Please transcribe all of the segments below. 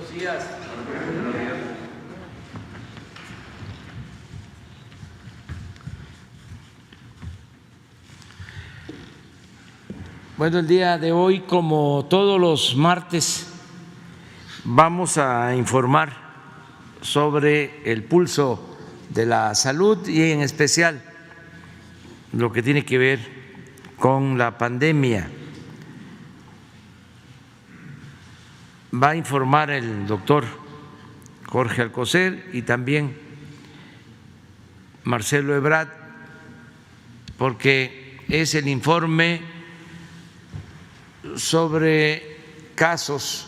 Buenos días. Bueno, el día de hoy, como todos los martes, vamos a informar sobre el pulso de la salud y en especial lo que tiene que ver con la pandemia. Va a informar el doctor Jorge Alcocer y también Marcelo Ebrard, porque es el informe sobre casos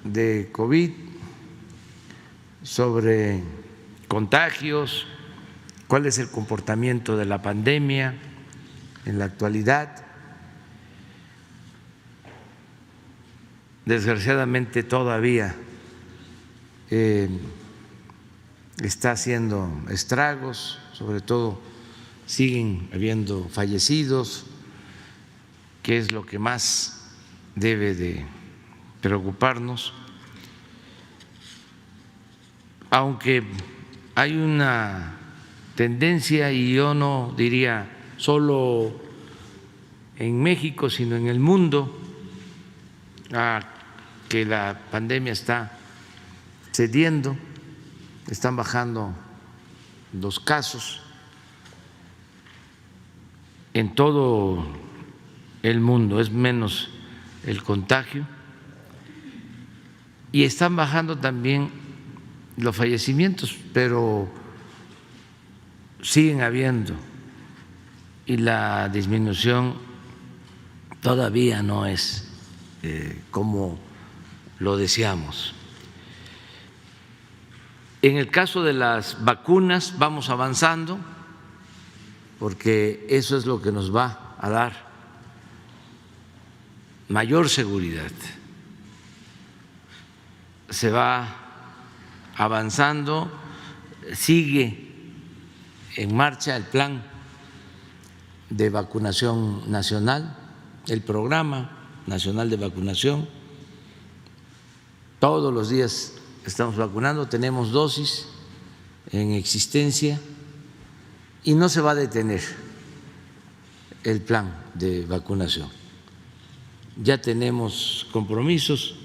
de COVID, sobre contagios, cuál es el comportamiento de la pandemia en la actualidad. Desgraciadamente todavía está haciendo estragos, sobre todo siguen habiendo fallecidos, que es lo que más debe de preocuparnos, aunque hay una tendencia, y yo no diría solo en México, sino en el mundo, a que la pandemia está cediendo, están bajando los casos en todo el mundo, es menos el contagio y están bajando también los fallecimientos, pero siguen habiendo y la disminución todavía no es como lo deseamos. En el caso de las vacunas vamos avanzando porque eso es lo que nos va a dar mayor seguridad. Se va avanzando, sigue en marcha el plan de vacunación nacional, el programa nacional de vacunación. Todos los días estamos vacunando, tenemos dosis en existencia y no se va a detener el plan de vacunación. Ya tenemos compromisos,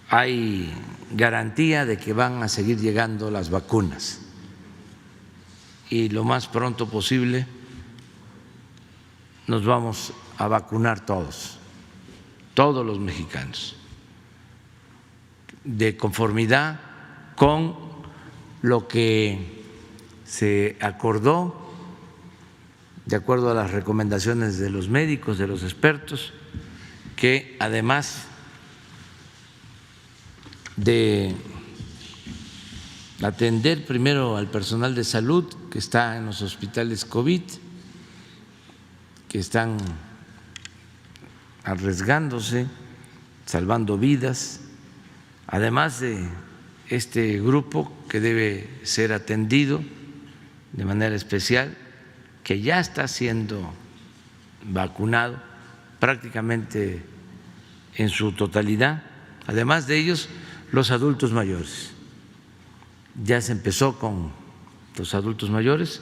hay garantía de que van a seguir llegando las vacunas y lo más pronto posible nos vamos a vacunar todos los mexicanos, de conformidad con lo que se acordó, de acuerdo a las recomendaciones de los médicos, de los expertos, que además de atender primero al personal de salud que está en los hospitales COVID, que están arriesgándose, salvando vidas, además de este grupo que debe ser atendido de manera especial, que ya está siendo vacunado prácticamente en su totalidad, además de ellos los adultos mayores. Ya se empezó con los adultos mayores,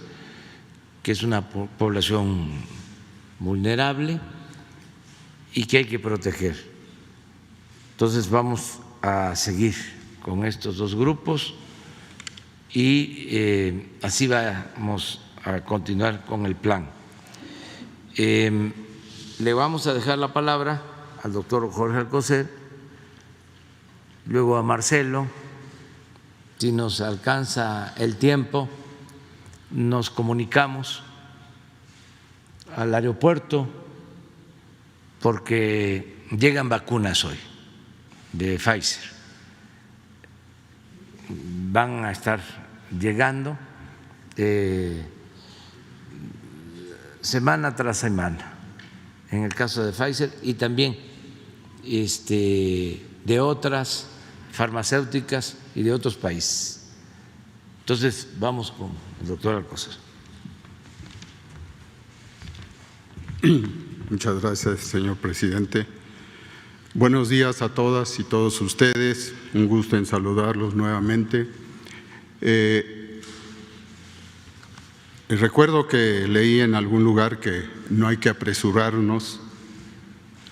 que es una población vulnerable y que hay que proteger. Entonces vamos a seguir con estos dos grupos y así vamos a continuar con el plan. Le vamos a dejar la palabra al doctor Jorge Alcocer, luego a Marcelo. Si nos alcanza el tiempo, nos comunicamos al aeropuerto porque llegan vacunas hoy de Pfizer. Van a estar llegando semana tras semana, en el caso de Pfizer y también de otras farmacéuticas y de otros países. Entonces vamos con el doctor Alcocer. Muchas gracias, señor presidente. Buenos días a todas y todos ustedes, un gusto en saludarlos nuevamente. Recuerdo que leí en algún lugar que no hay que apresurarnos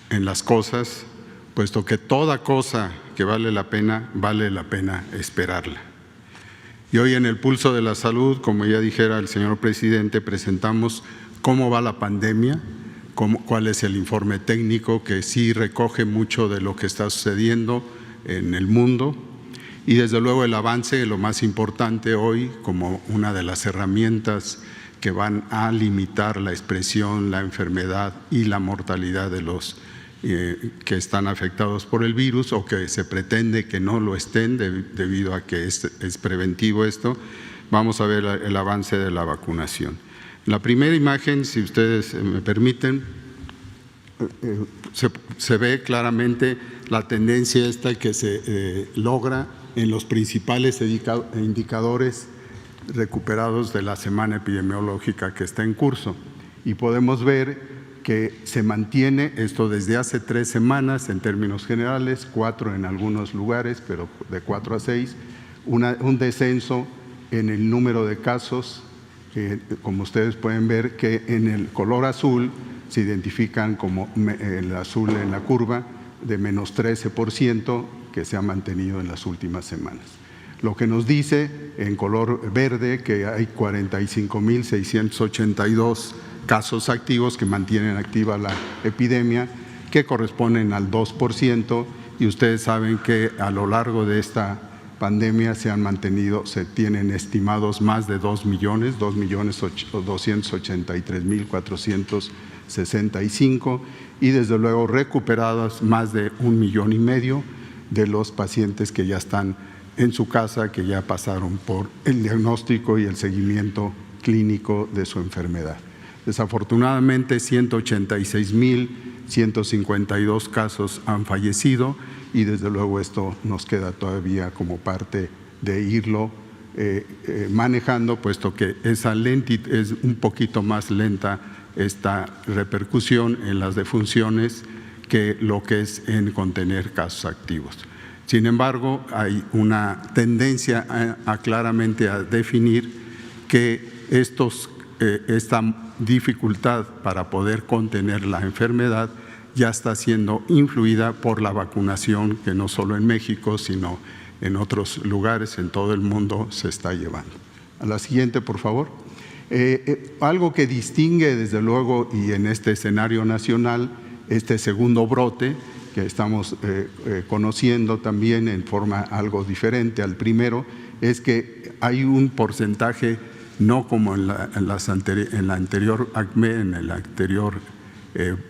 en las cosas, puesto que toda cosa que vale la pena esperarla. Y hoy en el Pulso de la Salud, como ya dijera el señor presidente, presentamos cómo va la pandemia, cuál es el informe técnico que sí recoge mucho de lo que está sucediendo en el mundo y desde luego el avance, lo más importante hoy como una de las herramientas que van a limitar la expresión, la enfermedad y la mortalidad de los que están afectados por el virus o que se pretende que no lo estén debido a que es preventivo esto. Vamos a ver el avance de la vacunación. La primera imagen, si ustedes me permiten, se ve claramente la tendencia esta que se logra en los principales indicadores recuperados de la semana epidemiológica que está en curso. Y podemos ver que se mantiene esto desde hace 3 semanas en términos generales, 4 en algunos lugares, pero de 4 a 6, un descenso en el número de casos. Como ustedes pueden ver que en el color azul se identifican como el azul en la curva de menos 13% que se ha mantenido en las últimas semanas. Lo que nos dice en color verde que hay 45.682 casos activos que mantienen activa la epidemia, que corresponden al 2%, y ustedes saben que a lo largo de esta pandemia se tienen estimados más de 2.283.465 y desde luego recuperados más de 1,5 millones de los pacientes que ya están en su casa, que ya pasaron por el diagnóstico y el seguimiento clínico de su enfermedad. Desafortunadamente, 186.152 casos han fallecido y desde luego esto nos queda todavía como parte de irlo manejando, puesto que es un poquito más lenta esta repercusión en las defunciones que lo que es en contener casos activos. Sin embargo, hay una tendencia claramente a definir que esta dificultad para poder contener la enfermedad ya está siendo influida por la vacunación que no solo en México, sino en otros lugares, en todo el mundo se está llevando. A la siguiente, por favor. Algo que distingue desde luego y en este escenario nacional, este segundo brote que estamos conociendo también en forma algo diferente al primero, es que hay un porcentaje, no como en la anterior ACME, en el anterior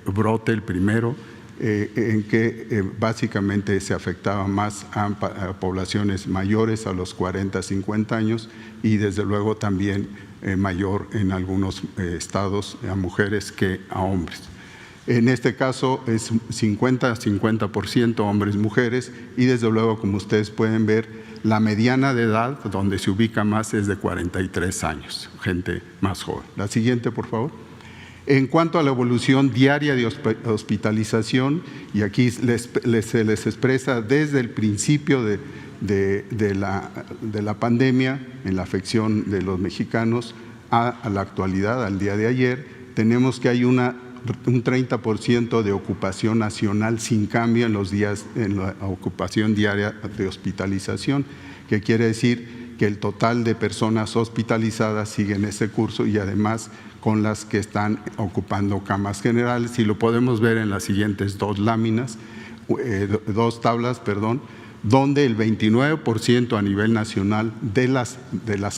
brote, el primero, en que básicamente se afectaba más a poblaciones mayores, a los 40, 50 años y desde luego también mayor en algunos estados a mujeres que a hombres. En este caso es 50% hombres, mujeres y desde luego, como ustedes pueden ver, la mediana de edad donde se ubica más es de 43 años, gente más joven. La siguiente, por favor. En cuanto a la evolución diaria de hospitalización, y aquí se les expresa desde el principio de la pandemia, en la afección de los mexicanos, a la actualidad, al día de ayer, tenemos que hay un 30% de ocupación nacional sin cambio en los días, en la ocupación diaria de hospitalización, que quiere decir que el total de personas hospitalizadas sigue en ese curso y además con las que están ocupando camas generales, y lo podemos ver en las siguientes dos tablas, donde el 29% a nivel nacional de las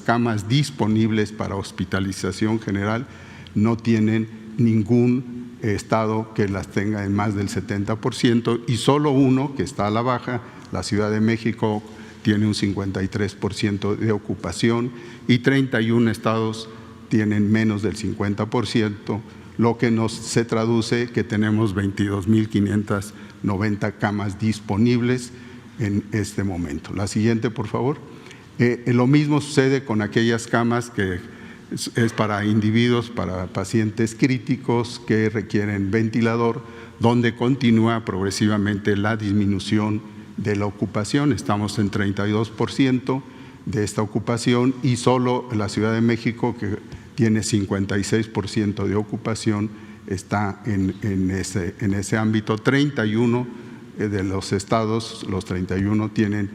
camas disponibles para hospitalización general no tienen ningún estado que las tenga en más del 70% y solo uno, que está a la baja, la Ciudad de México, tiene un 53% de ocupación y 31 estados tienen menos del 50%, lo que se traduce que tenemos 22.590 camas disponibles en este momento. La siguiente, por favor. Lo mismo sucede con aquellas camas que Es para individuos, para pacientes críticos que requieren ventilador, donde continúa progresivamente la disminución de la ocupación. Estamos en 32% de esta ocupación y solo la Ciudad de México, que tiene 56% de ocupación, está en ese ámbito. 31 de los estados, los 31 tienen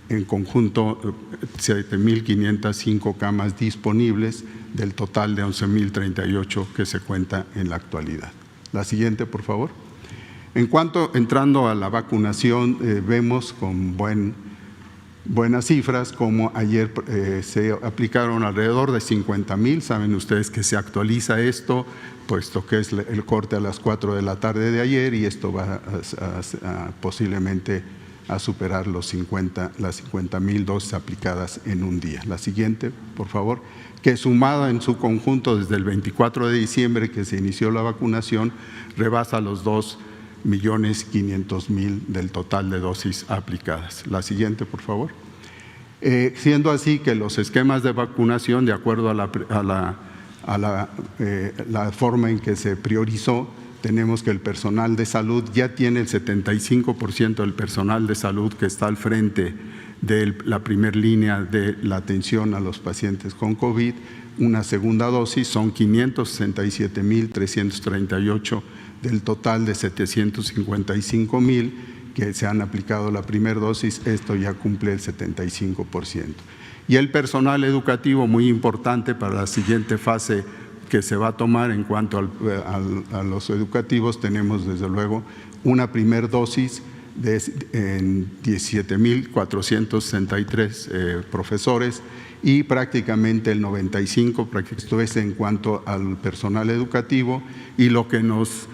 en conjunto 7.505 camas disponibles del total de 11.038 que se cuenta en la actualidad. La siguiente, por favor. Entrando a la vacunación, vemos con buenas cifras como ayer se aplicaron alrededor de 50,000. Saben ustedes que se actualiza esto, puesto que es el corte a las 4 de la tarde de ayer, y esto va posiblemente a superar las 50,000 dosis aplicadas en un día. La siguiente, por favor, que sumada en su conjunto desde el 24 de diciembre que se inició la vacunación, rebasa los 2.500.000 del total de dosis aplicadas. La siguiente, por favor. Siendo así que los esquemas de vacunación, de acuerdo a la forma en que se priorizó, tenemos que el personal de salud ya tiene el 75% del personal de salud que está al frente de la primera línea de la atención a los pacientes con COVID. Una segunda dosis son 567,338 del total de 755,000 que se han aplicado la primera dosis. Esto ya cumple el 75%. Y el personal educativo, muy importante para la siguiente fase que se va a tomar en cuanto a los educativos, tenemos desde luego una primera dosis de 17,463 profesores y prácticamente el 95%, esto es en cuanto al personal educativo, y lo que nos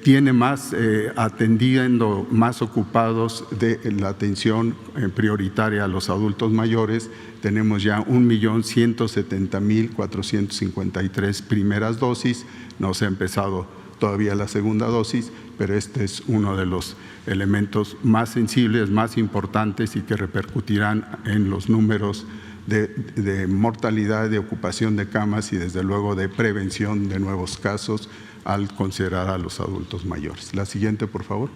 tiene más atendiendo, más ocupados de la atención prioritaria a los adultos mayores. Tenemos ya 1.170.453 primeras dosis. No se ha empezado todavía la segunda dosis, pero este es uno de los elementos más sensibles, más importantes y que repercutirán en los números de mortalidad, de ocupación de camas y desde luego de prevención de nuevos casos al considerar a los adultos mayores. La siguiente, por favor.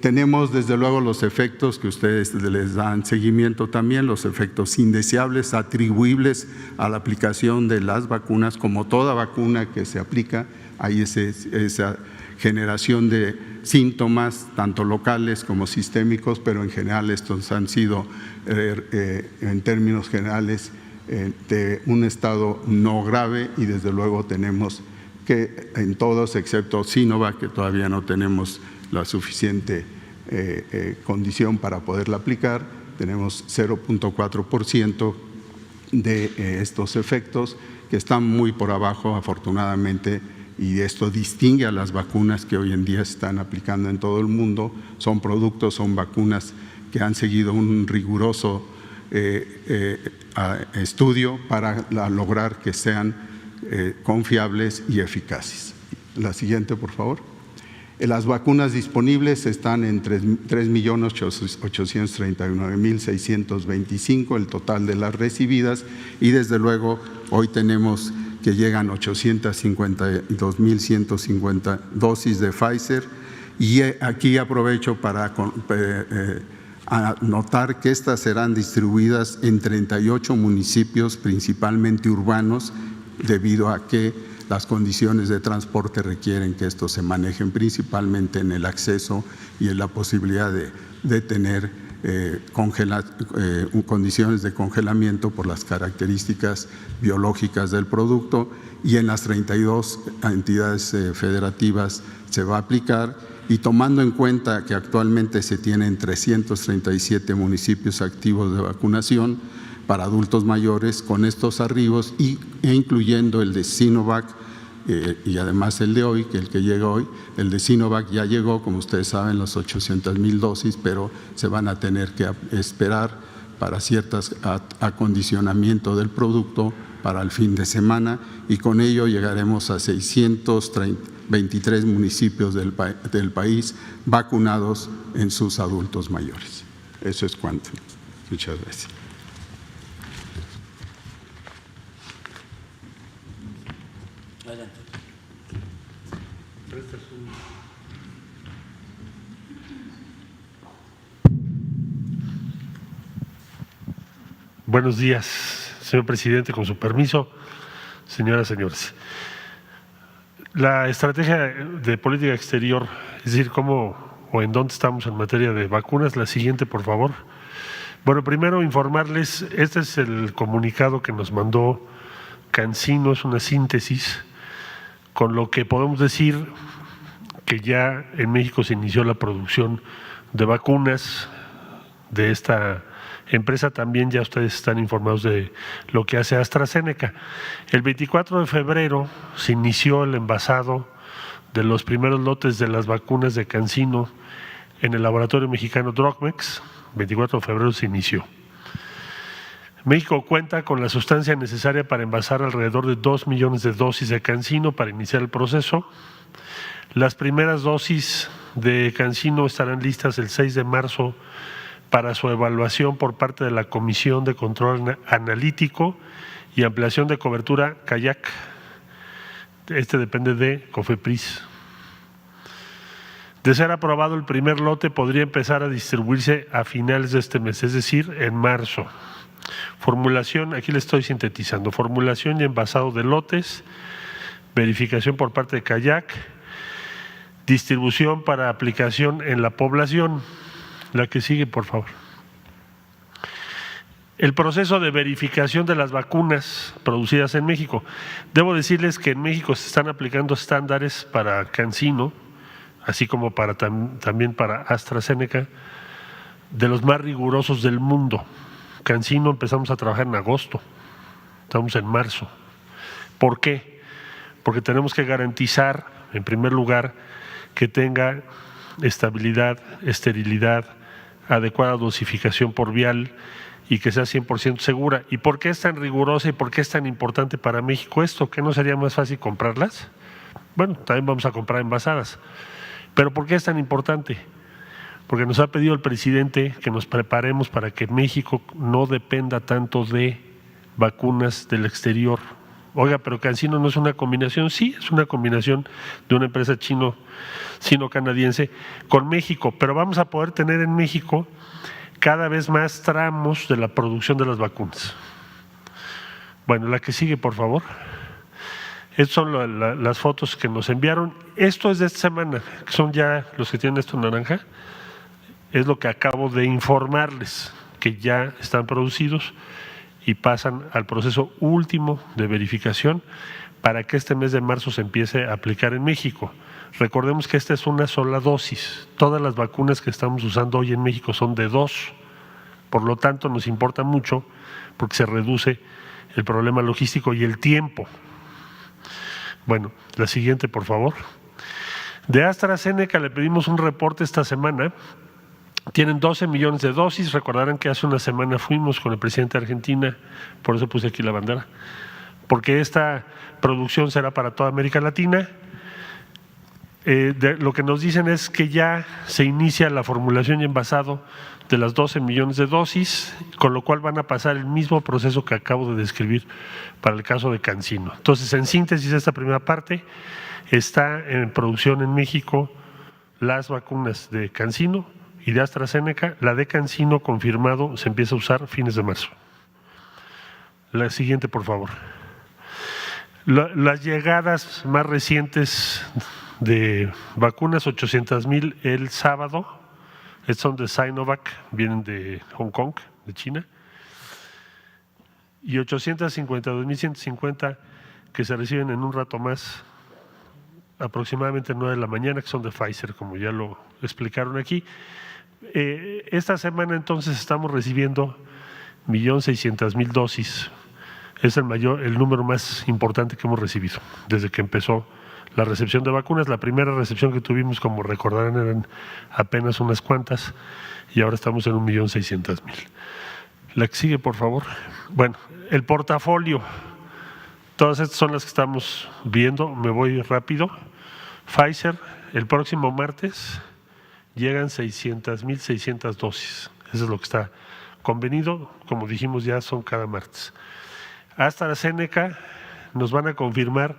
Tenemos desde luego los efectos que ustedes les dan seguimiento también, los efectos indeseables atribuibles a la aplicación de las vacunas. Como toda vacuna que se aplica, hay esa generación de síntomas, tanto locales como sistémicos, pero en general estos han sido, en términos generales, de un estado no grave, y desde luego tenemos que en todos, excepto Sinovac, que todavía no tenemos la suficiente condición para poderla aplicar, tenemos 0.4% de estos efectos que están muy por abajo, afortunadamente, y esto distingue a las vacunas que hoy en día se están aplicando en todo el mundo. Son vacunas que han seguido un riguroso estudio para lograr que sean confiables y eficaces. La siguiente, por favor. Las vacunas disponibles están en 3.839.625, el total de las recibidas, y desde luego hoy tenemos que llegan 852.150 dosis de Pfizer, y aquí aprovecho para anotar que estas serán distribuidas en 38 municipios, principalmente urbanos, debido a que las condiciones de transporte requieren que estos se manejen principalmente en el acceso y en la posibilidad de tener condiciones de congelamiento por las características biológicas del producto, y en las 32 entidades federativas se va a aplicar. Y tomando en cuenta que actualmente se tienen 337 municipios activos de vacunación para adultos mayores, con estos arribos e incluyendo el de Sinovac y además el de hoy, que el que llega hoy, el de Sinovac ya llegó, como ustedes saben, las 800,000 dosis, pero se van a tener que esperar para ciertos acondicionamiento del producto para el fin de semana, y con ello llegaremos a 623 municipios del país vacunados en sus adultos mayores. Eso es cuanto. Muchas gracias. Adelante. Buenos días, señor presidente, con su permiso, señoras y señores. La estrategia de política exterior, es decir, cómo o en dónde estamos en materia de vacunas, la siguiente, por favor. Bueno, primero informarles, este es el comunicado que nos mandó CanSino, es una síntesis, con lo que podemos decir que ya en México se inició la producción de vacunas de esta empresa. También ya ustedes están informados de lo que hace AstraZeneca. El 24 de febrero se inició el envasado de los primeros lotes de las vacunas de CanSino en el laboratorio mexicano Drogmex. 24 de febrero se inició. México cuenta con la sustancia necesaria para envasar alrededor de 2 millones de dosis de CanSino para iniciar el proceso. Las primeras dosis de CanSino estarán listas el 6 de marzo para su evaluación por parte de la Comisión de Control Analítico y Ampliación de Cobertura CAYAC. Este depende de COFEPRIS. De ser aprobado el primer lote, podría empezar a distribuirse a finales de este mes, es decir, en marzo. Formulación, aquí le estoy sintetizando, formulación y envasado de lotes, verificación por parte de CAYAC, distribución para aplicación en la población. La que sigue, por favor. El proceso de verificación de las vacunas producidas en México. Debo decirles que en México se están aplicando estándares para CanSino, así como para también para AstraZeneca, de los más rigurosos del mundo. CanSino empezamos a trabajar en agosto, estamos en marzo. ¿Por qué? Porque tenemos que garantizar, en primer lugar, que tenga estabilidad, esterilidad, adecuada dosificación por vial y que sea 100% segura. ¿Y por qué es tan rigurosa y por qué es tan importante para México esto? ¿Que no sería más fácil comprarlas? Bueno, también vamos a comprar envasadas. ¿Pero por qué es tan importante? Porque nos ha pedido el presidente que nos preparemos para que México no dependa tanto de vacunas del exterior. Oiga, pero CanSino no es una combinación. Sí, es una combinación de una empresa sino-canadiense con México, pero vamos a poder tener en México cada vez más tramos de la producción de las vacunas. Bueno, la que sigue, por favor. Estas son las fotos que nos enviaron. Esto es de esta semana, que son ya los que tienen esto en naranja. Es lo que acabo de informarles, que ya están producidos y pasan al proceso último de verificación para que este mes de marzo se empiece a aplicar en México. Recordemos que esta es una sola dosis. Todas las vacunas que estamos usando hoy en México son de 2. Por lo tanto, nos importa mucho porque se reduce el problema logístico y el tiempo. Bueno, la siguiente, por favor. De AstraZeneca le pedimos un reporte esta semana. Tienen 12 millones de dosis. Recordarán que hace una semana fuimos con el presidente de Argentina, por eso puse aquí la bandera, porque esta producción será para toda América Latina. Lo que nos dicen es que ya se inicia la formulación y envasado de las 12 millones de dosis, con lo cual van a pasar el mismo proceso que acabo de describir para el caso de CanSino. Entonces, en síntesis, esta primera parte está en producción en México las vacunas de CanSino y de AstraZeneca. La de CanSino confirmado se empieza a usar fines de marzo. La siguiente, por favor. Las llegadas más recientes de vacunas, 800,000 el sábado, son de Sinovac, vienen de Hong Kong, de China, y 852,150 que se reciben en un rato más, aproximadamente 9 de la mañana, que son de Pfizer, como ya lo explicaron aquí. Esta semana entonces estamos recibiendo 1.600.000 dosis. Es el número más importante que hemos recibido desde que empezó la recepción de vacunas. La primera recepción que tuvimos, como recordarán, eran apenas unas cuantas y ahora estamos en 1.600.000. La que sigue, por favor. Bueno, el portafolio. Todas estas son las que estamos viendo. Me voy rápido. Pfizer, el próximo martes llegan 600,600 dosis. Eso es lo que está convenido. Como dijimos, ya son cada martes. AstraZeneca nos van a confirmar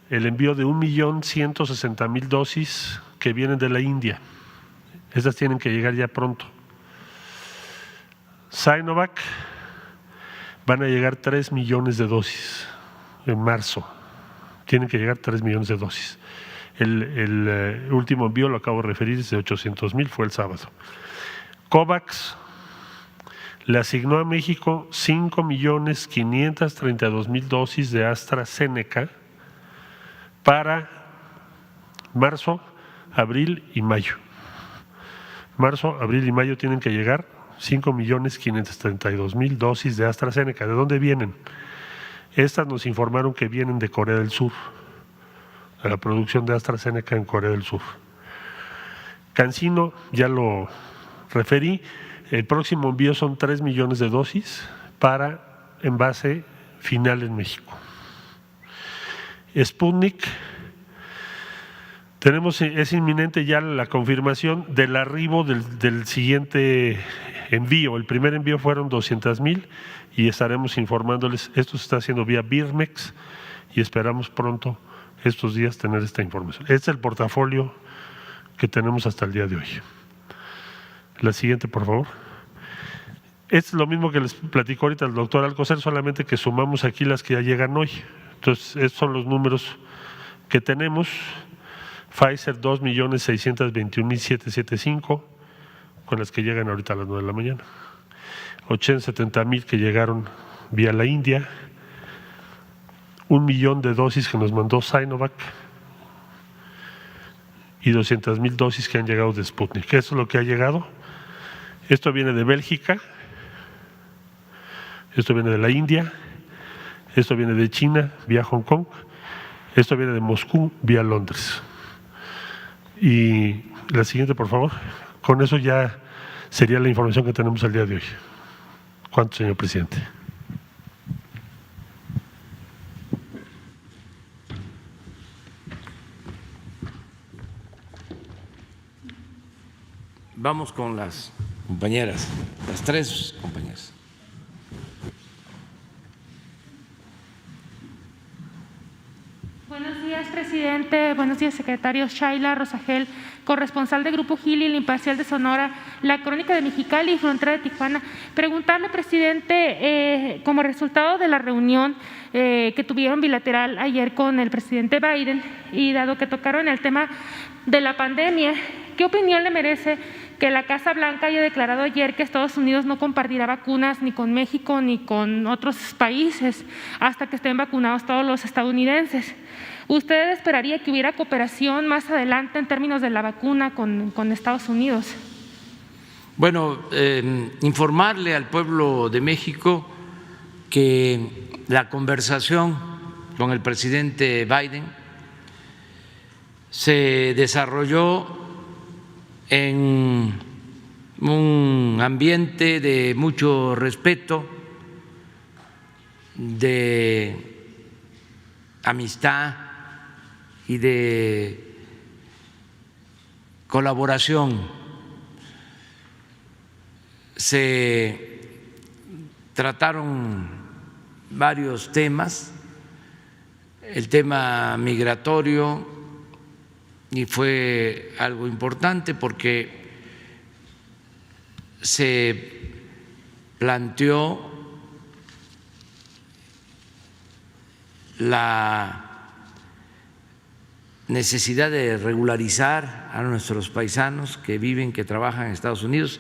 el envío de 1.160.000 dosis que vienen de la India. Estas tienen que llegar ya pronto. Sinovac van a llegar 3 millones de dosis en marzo. Tienen que llegar 3 millones de dosis. El último envío, lo acabo de referir, es de 800.000, fue el sábado. COVAX le asignó a México 5.532.000 dosis de AstraZeneca para marzo, abril y mayo. Marzo, abril y mayo tienen que llegar 5.532.000 dosis de AstraZeneca. ¿De dónde vienen? Estas nos informaron que vienen de Corea del Sur, de la producción de AstraZeneca en Corea del Sur. CanSino, ya lo referí, el próximo envío son 3 millones de dosis para envase final en México. Sputnik, es inminente ya la confirmación del arribo del siguiente envío. El primer envío fueron 200.000 y estaremos informándoles. Esto se está haciendo vía Birmex y esperamos pronto, estos días, tener esta información. Este es el portafolio que tenemos hasta el día de hoy. La siguiente, por favor. Es lo mismo que les platicó ahorita el doctor Alcocer, solamente que sumamos aquí las que ya llegan hoy. Entonces, estos son los números que tenemos. Pfizer 2.621.775, con las que llegan ahorita a las 9 de la mañana. 70.000 que llegaron vía la India. 1 millón de dosis que nos mandó Sinovac y 200.000 dosis que han llegado de Sputnik. Eso es lo que ha llegado. Esto viene de Bélgica, esto viene de la India, esto viene de China vía Hong Kong, esto viene de Moscú vía Londres. Y la siguiente, por favor. Con eso ya sería la información que tenemos al día de hoy. ¿Cuánto, señor presidente? Vamos con las compañeras, las 3 compañeras. Buenos días, presidente. Buenos días, secretarios. Shaila Rosagel, corresponsal de Grupo Gili, El Imparcial de Sonora, La Crónica de Mexicali y Frontera de Tijuana. Preguntarle, presidente, como resultado de la reunión que tuvieron bilateral ayer con el presidente Biden y dado que tocaron el tema de la pandemia, ¿qué opinión le merece que la Casa Blanca haya declarado ayer que Estados Unidos no compartirá vacunas ni con México ni con otros países hasta que estén vacunados todos los estadounidenses? ¿Usted esperaría que hubiera cooperación más adelante en términos de la vacuna con Estados Unidos? Bueno, informarle al pueblo de México que la conversación con el presidente Biden se desarrolló en un ambiente de mucho respeto, de amistad y de colaboración. Se trataron varios temas, el tema migratorio, y fue algo importante porque se planteó la necesidad de regularizar a nuestros paisanos que viven, que trabajan en Estados Unidos,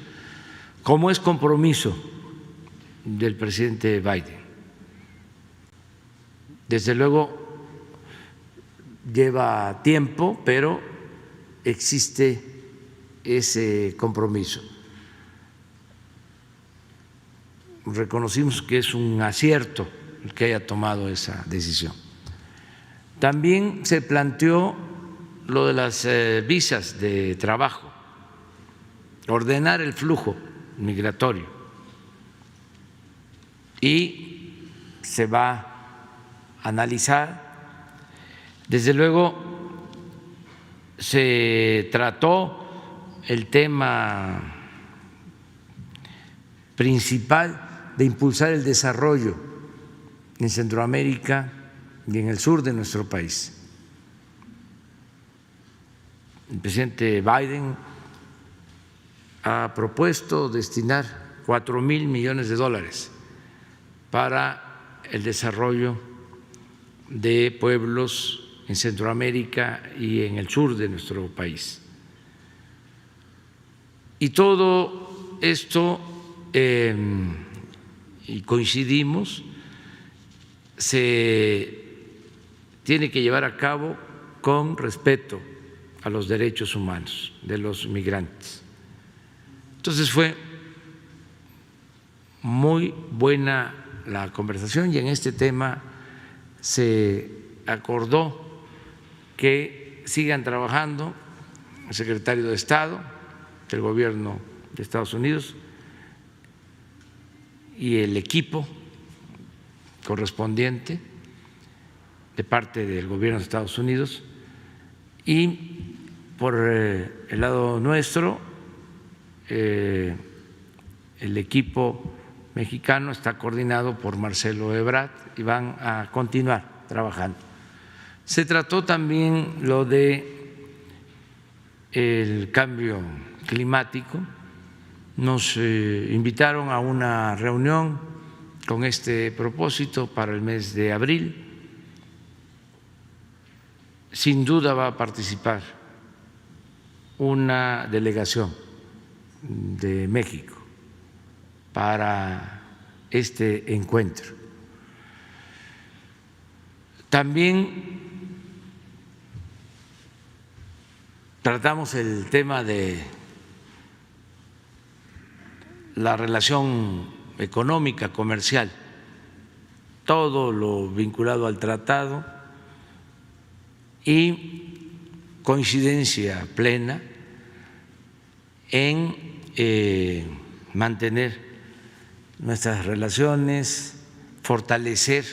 como es compromiso del presidente Biden. Desde luego lleva tiempo, pero existe ese compromiso. Reconocimos que es un acierto el que haya tomado esa decisión. También se planteó lo de las visas de trabajo, ordenar el flujo migratorio, y se va a analizar. Desde luego se trató el tema principal de impulsar el desarrollo en Centroamérica y en el sur de nuestro país. el presidente Biden ha propuesto destinar $4,000 millones para el desarrollo de pueblos en Centroamérica y en el sur de nuestro país. Y todo esto, y coincidimos, se tiene que llevar a cabo con respeto a los derechos humanos de los migrantes. Entonces fue muy buena la conversación y en este tema se acordó que sigan trabajando el secretario de Estado del Gobierno de Estados Unidos y el equipo correspondiente de parte del Gobierno de Estados Unidos, y por el lado nuestro el equipo mexicano está coordinado por Marcelo Ebrard y van a continuar trabajando. Se trató también lo de el cambio climático. Nos invitaron a una reunión con este propósito para el mes de abril. Sin duda va a participar una delegación de México para este encuentro. También tratamos el tema de la relación económica, comercial, todo lo vinculado al tratado, y coincidencia plena en mantener nuestras relaciones, fortalecer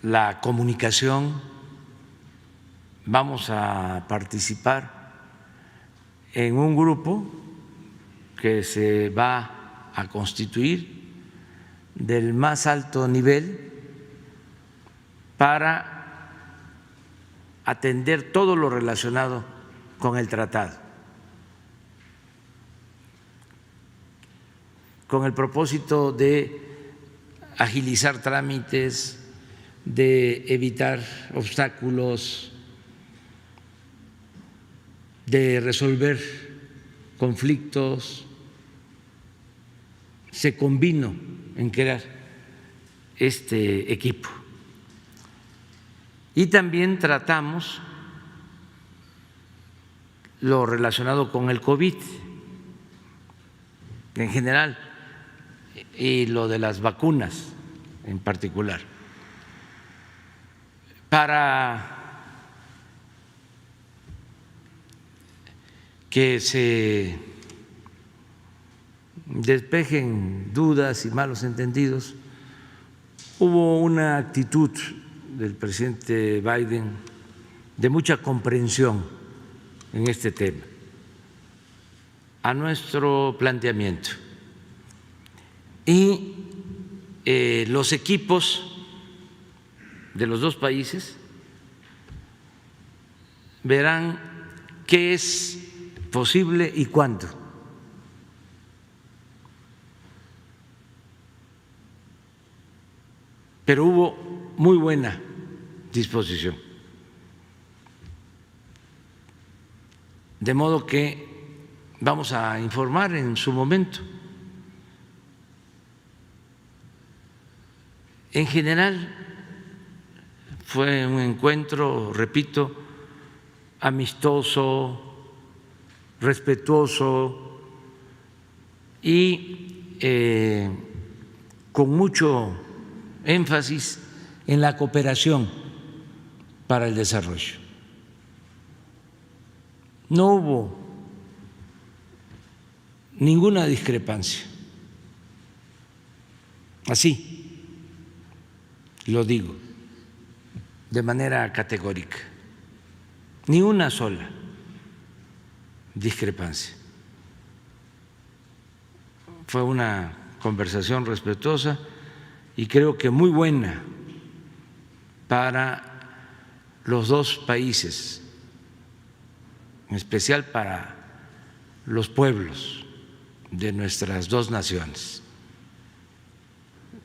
la comunicación. Vamos a participar en un grupo que se va a constituir del más alto nivel para atender todo lo relacionado con el tratado, con el propósito de agilizar trámites, de evitar obstáculos, de resolver conflictos. Se convino en crear este equipo. Y también tratamos lo relacionado con el COVID en general y lo de las vacunas en particular, para que se despejen dudas y malos entendidos. Hubo una actitud del presidente Biden de mucha comprensión en este tema a nuestro planteamiento, y los equipos de los dos países verán qué es posible y cuándo. Pero hubo muy buena disposición, de modo que vamos a informar en su momento. En general fue un encuentro, repito, amistoso, respetuoso y con mucho énfasis en la cooperación para el desarrollo. No hubo ninguna discrepancia, así lo digo de manera categórica, ni una sola discrepancia. Fue una conversación respetuosa y creo que muy buena para los dos países en especial para los pueblos de nuestras dos naciones.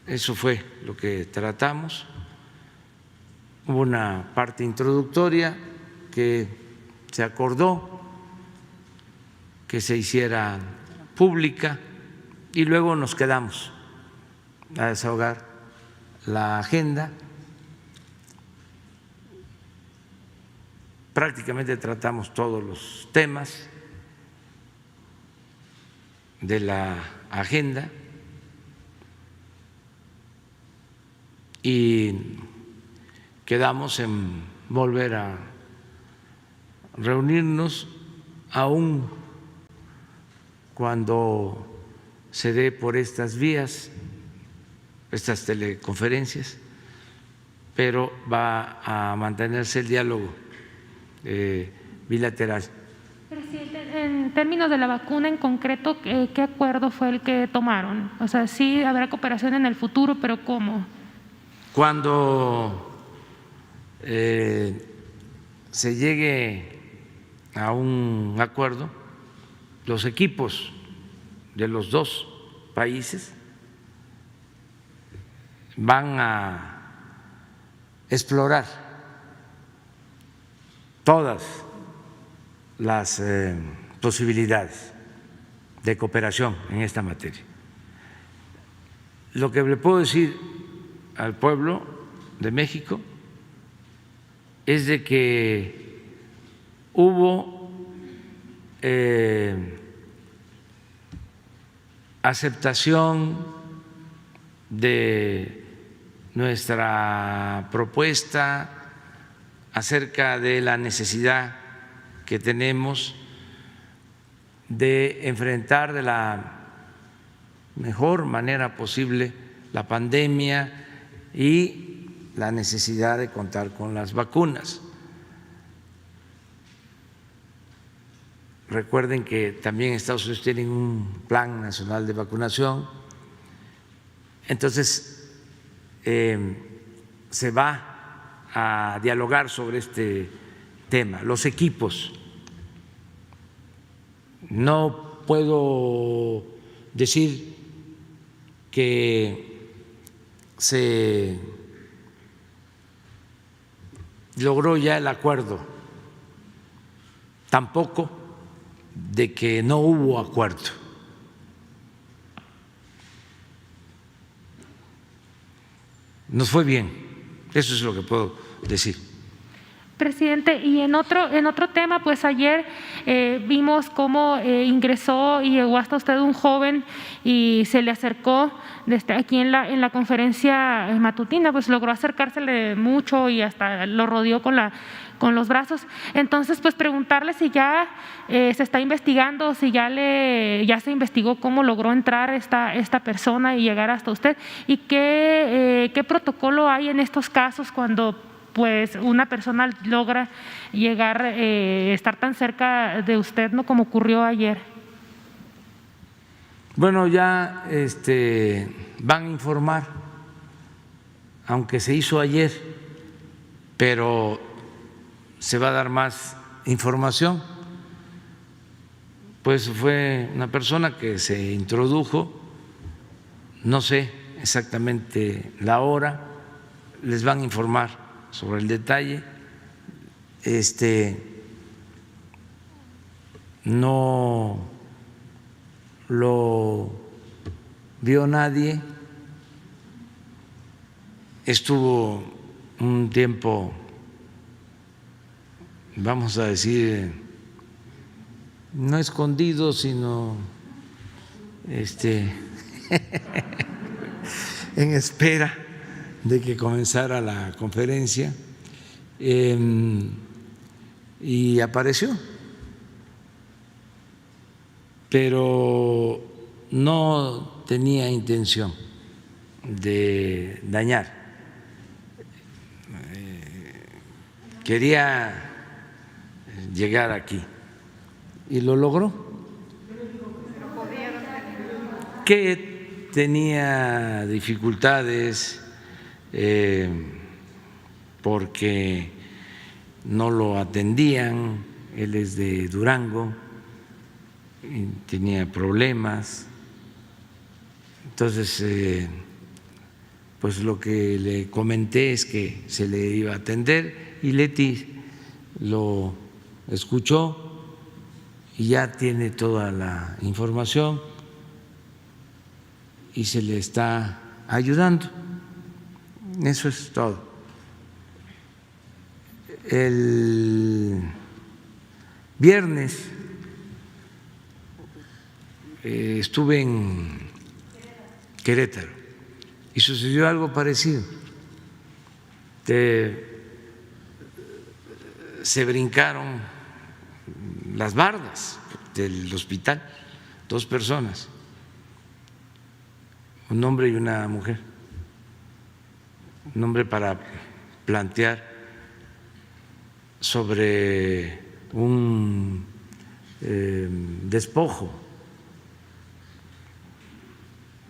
Eso fue lo que tratamos. Hubo una parte introductoria que se acordó que se hiciera pública y luego nos quedamos a desahogar la agenda. Prácticamente tratamos todos los temas de la agenda y quedamos en volver a reunirnos aún cuando se dé por estas vías, estas teleconferencias, pero va a mantenerse el diálogo bilateral. Presidente, en términos de la vacuna en concreto, ¿qué acuerdo fue el que tomaron? O sea, sí habrá cooperación en el futuro, pero ¿cómo? Cuando se llegue a un acuerdo, los equipos de los dos países van a explorar todas las posibilidades de cooperación en esta materia. Lo que le puedo decir al pueblo de México es de que hubo aceptación de nuestra propuesta acerca de la necesidad que tenemos de enfrentar de la mejor manera posible la pandemia y la necesidad de contar con las vacunas. Recuerden que también Estados Unidos tiene un plan nacional de vacunación. Entonces, se va a dialogar sobre este tema, los equipos. No puedo decir que se logró ya el acuerdo, tampoco de que no hubo acuerdo. Nos fue bien, eso es lo que puedo decir. Presidente, y en otro tema, pues ayer vimos cómo ingresó y llegó hasta usted un joven y se le acercó desde aquí en la conferencia matutina, pues logró acercársele mucho y hasta lo rodeó con los brazos. Entonces, pues preguntarle si ya se está investigando, si ya se investigó cómo logró entrar esta persona y llegar hasta usted, y qué protocolo hay en estos casos cuando pues una persona logra llegar, estar tan cerca de usted, ¿no?, como ocurrió ayer. Bueno, ya van a informar, aunque se hizo ayer, pero se va a dar más información. Pues fue una persona que se introdujo, no sé exactamente la hora, les van a informar sobre el detalle. No lo vio nadie, estuvo un tiempo, vamos a decir, no escondido, sino en espera de que comenzara la conferencia, y apareció, pero no tenía intención de dañar, quería llegar aquí y lo logró. Que tenía dificultades porque no lo atendían él es de Durango, y tenía problemas. Entonces, pues lo que le comenté es que se le iba a atender y Leti lo escuchó y ya tiene toda la información y se le está ayudando. Eso es todo. El viernes estuve en Querétaro y sucedió algo parecido. Se brincaron las bardas del hospital, 2 personas, un hombre y una mujer. Un hombre para plantear sobre un despojo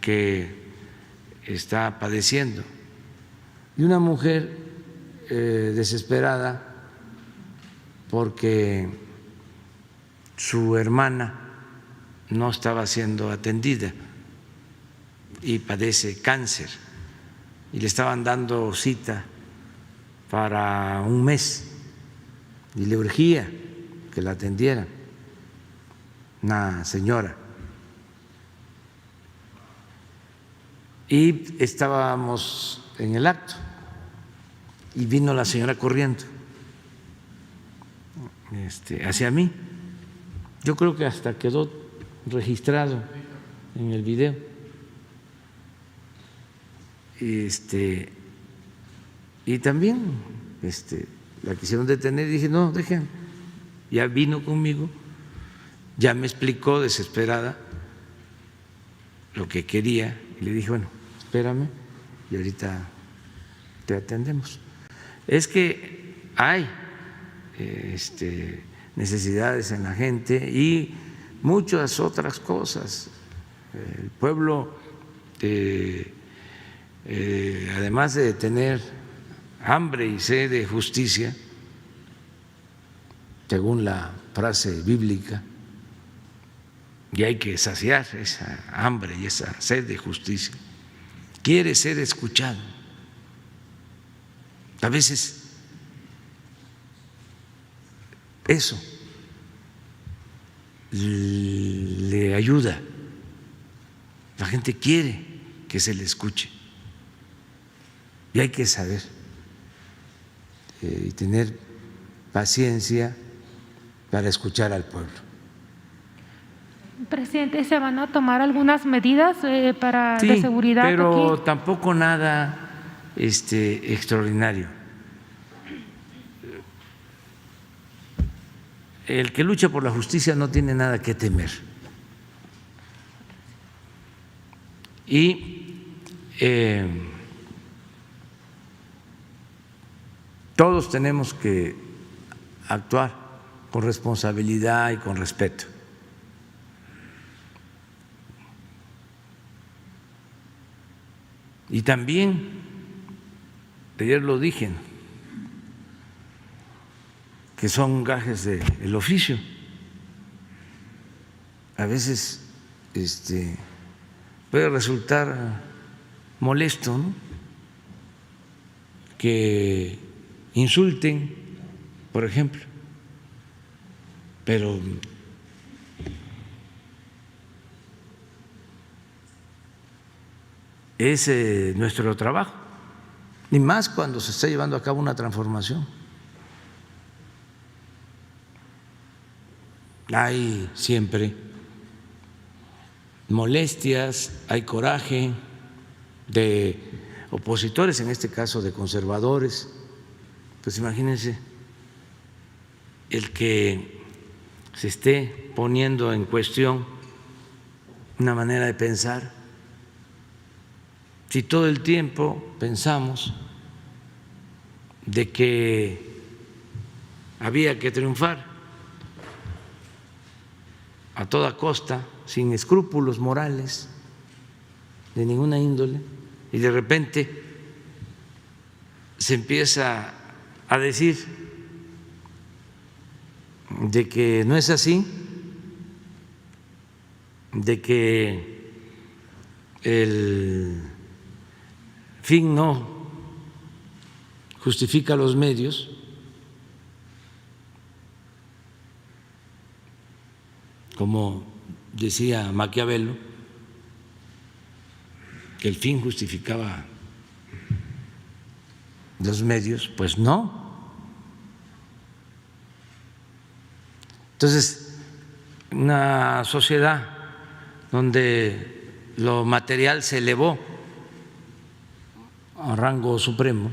que está padeciendo, y una mujer desesperada porque su hermana no estaba siendo atendida y padece cáncer y le estaban dando cita para un mes y le urgía que la atendieran, una señora. Y estábamos en el acto y vino la señora corriendo hacia mí. Yo creo que hasta quedó registrado en el video. Y también la quisieron detener y dije, no, dejen. Ya vino conmigo, ya me explicó desesperada lo que quería y le dije, bueno, espérame y ahorita te atendemos. Es que hay necesidades en la gente y muchas otras cosas. El pueblo, además de tener hambre y sed de justicia, según la frase bíblica, y hay que saciar esa hambre y esa sed de justicia, quiere ser escuchado. A veces eso le ayuda. La gente quiere que se le escuche y hay que saber y tener paciencia para escuchar al pueblo. Presidente, ¿se van a tomar algunas medidas de seguridad? Pero aquí? tampoco nada extraordinario. El que lucha por la justicia no tiene nada que temer. Y todos tenemos que actuar con responsabilidad y con respeto. Y también, ayer lo dije, que son gajes del oficio. A veces puede resultar molesto, ¿no?, que insulten, por ejemplo, pero es nuestro trabajo, y más cuando se está llevando a cabo una transformación. Hay siempre molestias, hay coraje de opositores, en este caso de conservadores. Pues imagínense el que se esté poniendo en cuestión una manera de pensar, si todo el tiempo pensamos de que había que triunfar a toda costa, sin escrúpulos morales de ninguna índole, y de repente se empieza a decir de que no es así, de que el fin no justifica los medios, como decía Maquiavelo, que el fin justificaba los medios, pues no. Entonces, una sociedad donde lo material se elevó a rango supremo,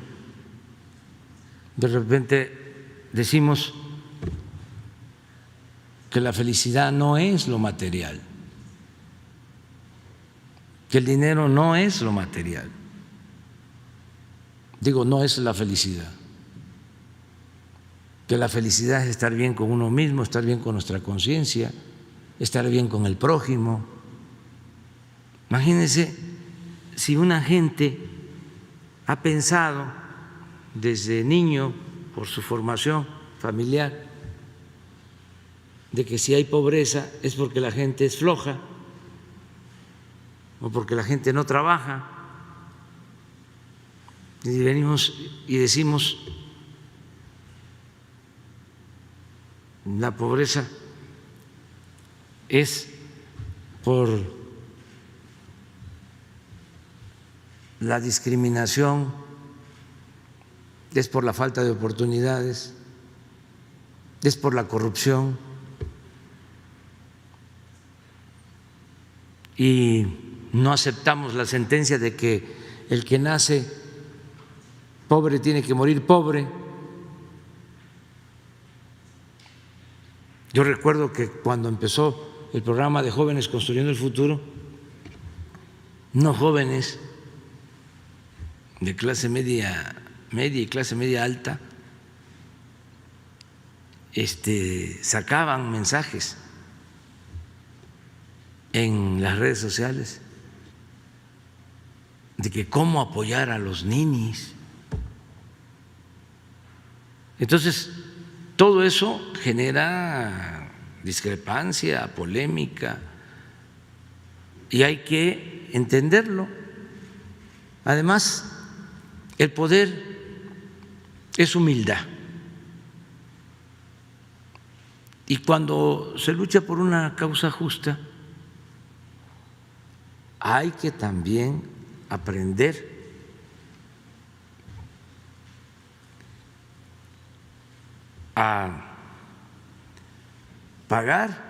de repente decimos que la felicidad no es lo material, que el dinero no es lo material. Digo, no es la felicidad, que la felicidad es estar bien con uno mismo, estar bien con nuestra conciencia, estar bien con el prójimo. Imagínense si una gente ha pensado desde niño, por su formación familiar, de que si hay pobreza es porque la gente es floja o porque la gente no trabaja. Y venimos y decimos, la pobreza es por la discriminación, es por la falta de oportunidades, es por la corrupción. Y no aceptamos la sentencia de que el que nace pobre tiene que morir pobre. Yo recuerdo que cuando empezó el programa de Jóvenes Construyendo el Futuro, unos jóvenes de clase media y clase media alta sacaban mensajes en las redes sociales de que cómo apoyar a los ninis. Entonces, todo eso genera discrepancia, polémica, y hay que entenderlo. Además, el poder es humildad. Y cuando se lucha por una causa justa, hay que también aprender a pagar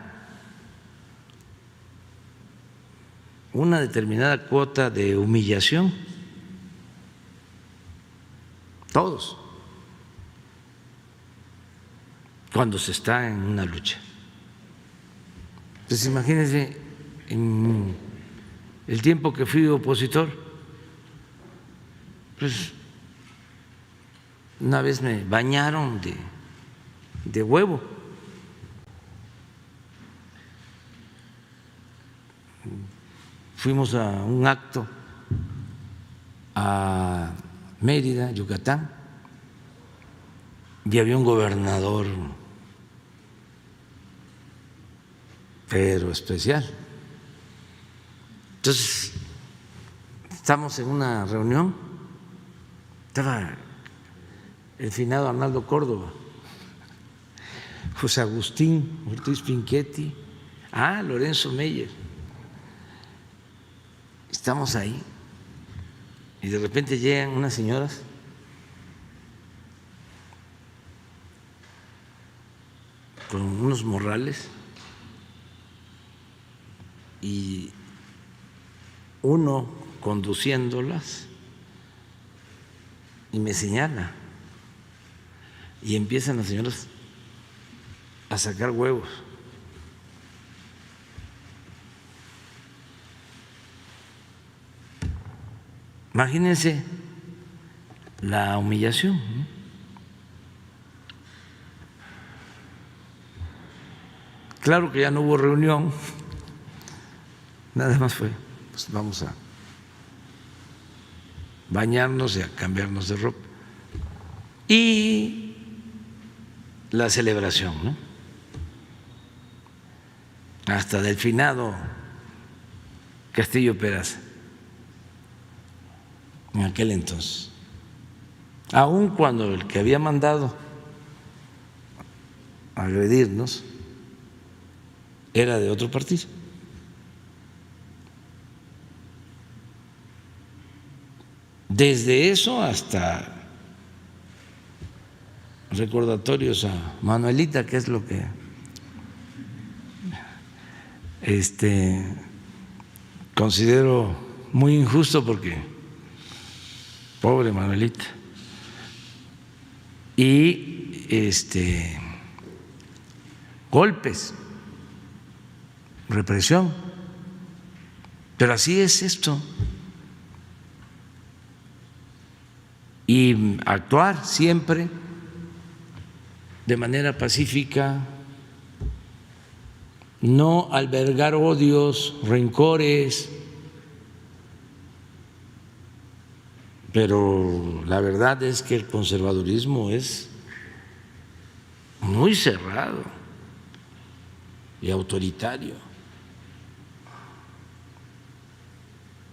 una determinada cuota de humillación. Todos, cuando se está en una lucha. Entonces, imagínense, en el tiempo que fui opositor, pues una vez me bañaron de huevo. Fuimos a un acto a Mérida, Yucatán, y había un gobernador, pero especial. Entonces, estamos en una reunión, estaba el finado Arnaldo Córdoba, José Agustín Ortiz Pinchetti, Lorenzo Meyer. Estamos ahí y de repente llegan unas señoras con unos morrales y uno conduciéndolas y me señala y empiezan las señoras a sacar huevos. Imagínense la humillación, ¿no? Claro que ya no hubo reunión, nada más fue, pues vamos a bañarnos y a cambiarnos de ropa. Y la celebración, ¿no? hasta del finado Castillo Peraza en aquel entonces, aun cuando el que había mandado agredirnos era de otro partido. Desde eso hasta recordatorios a Manuelita, que es lo que considero muy injusto, porque pobre Manuelita, y golpes, represión, pero así es esto. Y actuar siempre de manera pacífica, no albergar odios, rencores, pero la verdad es que el conservadurismo es muy cerrado y autoritario.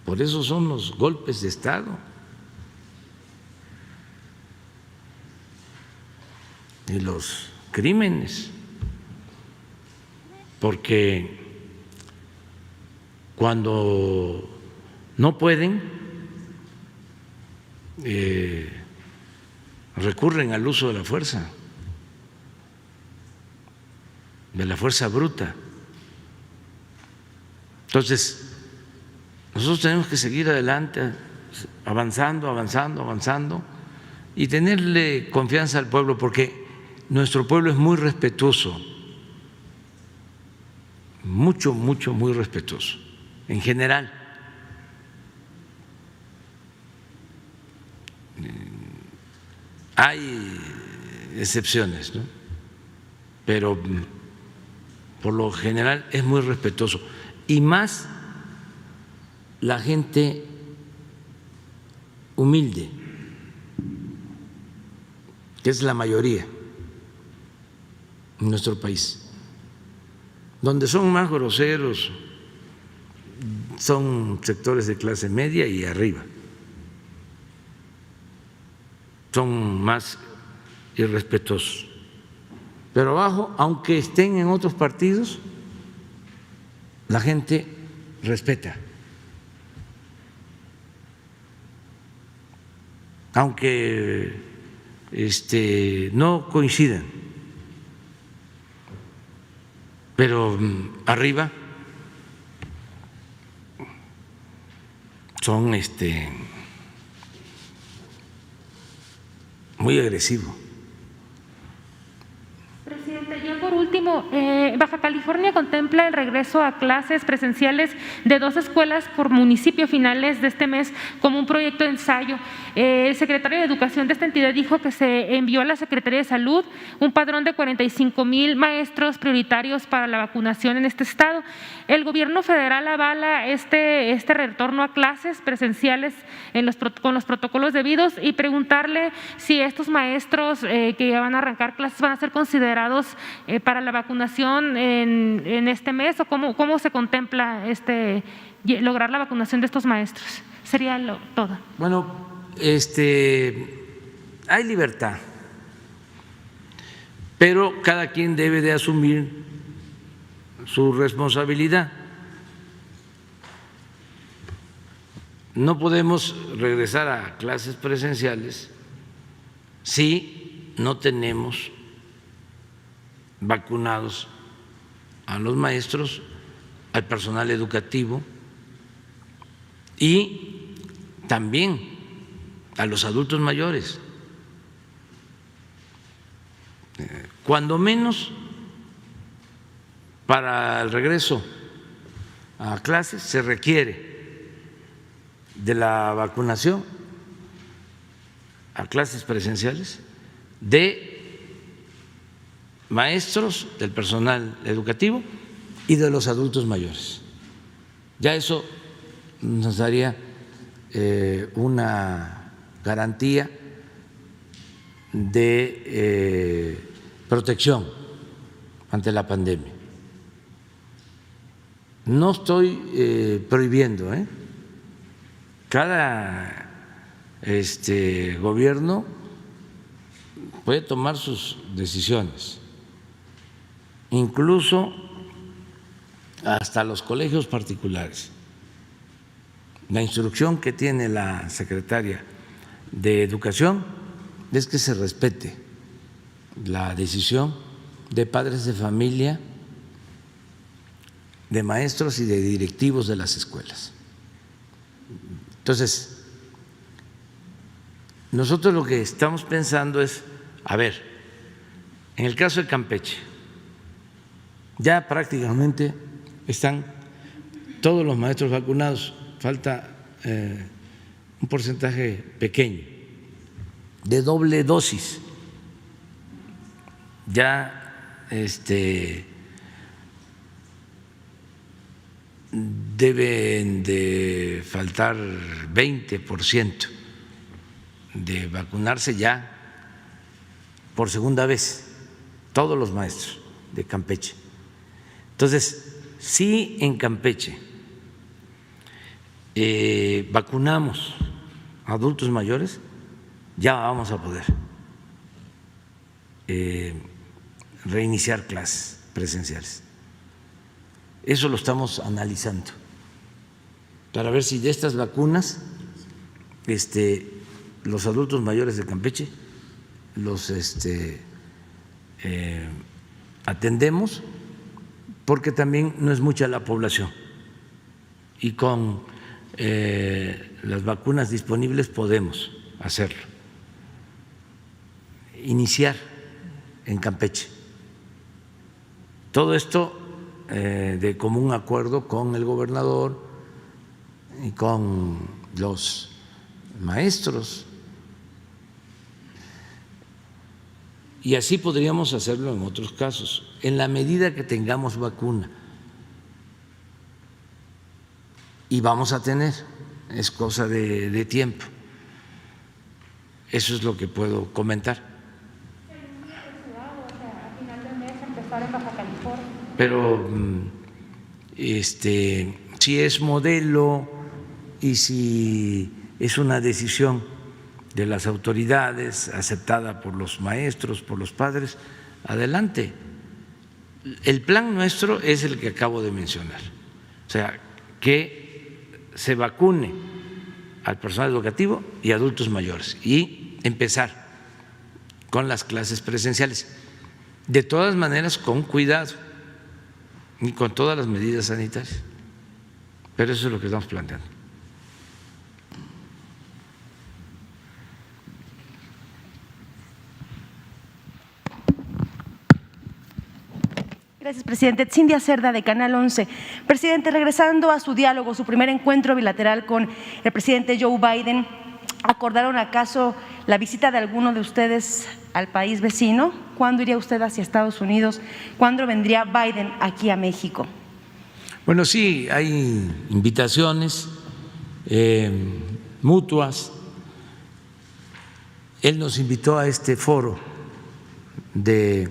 Por eso son los golpes de Estado y los crímenes, porque cuando no pueden recurren al uso de la fuerza bruta. Entonces, nosotros tenemos que seguir adelante, avanzando y tenerle confianza al pueblo, porque nuestro pueblo es muy respetuoso, muy respetuoso, en general. Hay excepciones, ¿no? Pero por lo general es muy respetuoso, y más la gente humilde, que es la mayoría en nuestro país. Donde son más groseros son sectores de clase media y arriba, son más irrespetuosos. Pero abajo, aunque estén en otros partidos, la gente respeta, aunque no coincidan, pero arriba son muy agresivos. Presidente, ya por último, Baja California contempla el regreso a clases presenciales de 2 escuelas por municipio a finales de este mes como un proyecto de ensayo. El secretario de Educación de esta entidad dijo que se envió a la Secretaría de Salud un padrón de 45,000 maestros prioritarios para la vacunación en este estado. El gobierno federal avala este retorno a clases presenciales con los protocolos debidos, y preguntarle si estos maestros que ya van a arrancar clases van a ser considerados para la vacunación en este mes, o cómo se contempla lograr la vacunación de estos maestros. Sería todo. Bueno, hay libertad, pero cada quien debe de asumir su responsabilidad. No podemos regresar a clases presenciales si no tenemos vacunados a los maestros, al personal educativo y también a los adultos mayores. Cuando menos para el regreso a clases se requiere de la vacunación a clases presenciales de maestros, del personal educativo y de los adultos mayores. Ya eso nos daría una garantía de protección ante la pandemia. no estoy prohibiendo, Cada gobierno puede tomar sus decisiones, incluso hasta los colegios particulares. La instrucción que tiene la secretaria de Educación es que se respete la decisión de padres de familia, de maestros y de directivos de las escuelas. Entonces, nosotros lo que estamos pensando es, a ver, en el caso de Campeche, ya prácticamente están todos los maestros vacunados, falta un porcentaje pequeño de doble dosis. Ya deben de faltar 20% de vacunarse ya por segunda vez todos los maestros de Campeche. Entonces, si en Campeche vacunamos a adultos mayores, ya vamos a poder reiniciar clases presenciales. Eso lo estamos analizando para ver si de estas vacunas los adultos mayores de Campeche los atendemos, porque también no es mucha la población y con las vacunas disponibles podemos hacerlo, iniciar en Campeche. Todo esto de común acuerdo con el gobernador y con los maestros, y así podríamos hacerlo en otros casos, en la medida que tengamos vacuna, y vamos a tener, es cosa de tiempo. Eso es lo que puedo comentar. Pero si es modelo y si es una decisión de las autoridades aceptada por los maestros, por los padres, adelante. El plan nuestro es el que acabo de mencionar, o sea, que se vacune al personal educativo y adultos mayores y empezar con las clases presenciales, de todas maneras con cuidado y con todas las medidas sanitarias, pero eso es lo que estamos planteando. Gracias, presidente. Cindia Cerda, de Canal 11. Presidente, regresando a su diálogo, su primer encuentro bilateral con el presidente Joe Biden, ¿acordaron acaso la visita de alguno de ustedes al país vecino? ¿Cuándo iría usted hacia Estados Unidos? ¿Cuándo vendría Biden aquí a México? Bueno, sí, hay invitaciones mutuas. Él nos invitó a este foro de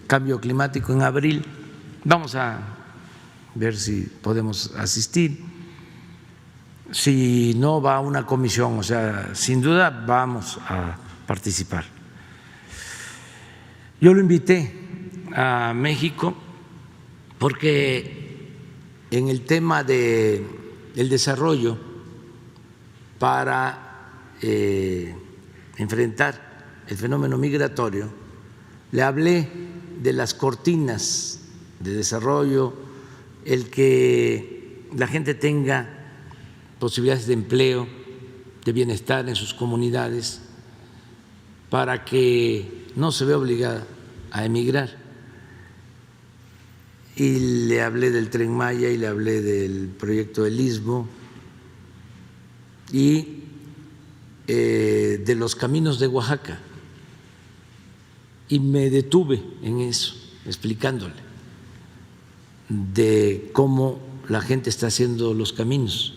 cambio climático en abril. Vamos a ver si podemos asistir. Si no, va a una comisión, o sea, sin duda vamos a participar. Yo lo invité a México porque en el tema del desarrollo para enfrentar el fenómeno migratorio, le hablé de las cortinas de desarrollo, el que la gente tenga posibilidades de empleo, de bienestar en sus comunidades, para que no se vea obligada a emigrar. Y le hablé del Tren Maya y le hablé del proyecto del Istmo y de los caminos de Oaxaca. Y me detuve en eso, explicándole de cómo la gente está haciendo los caminos,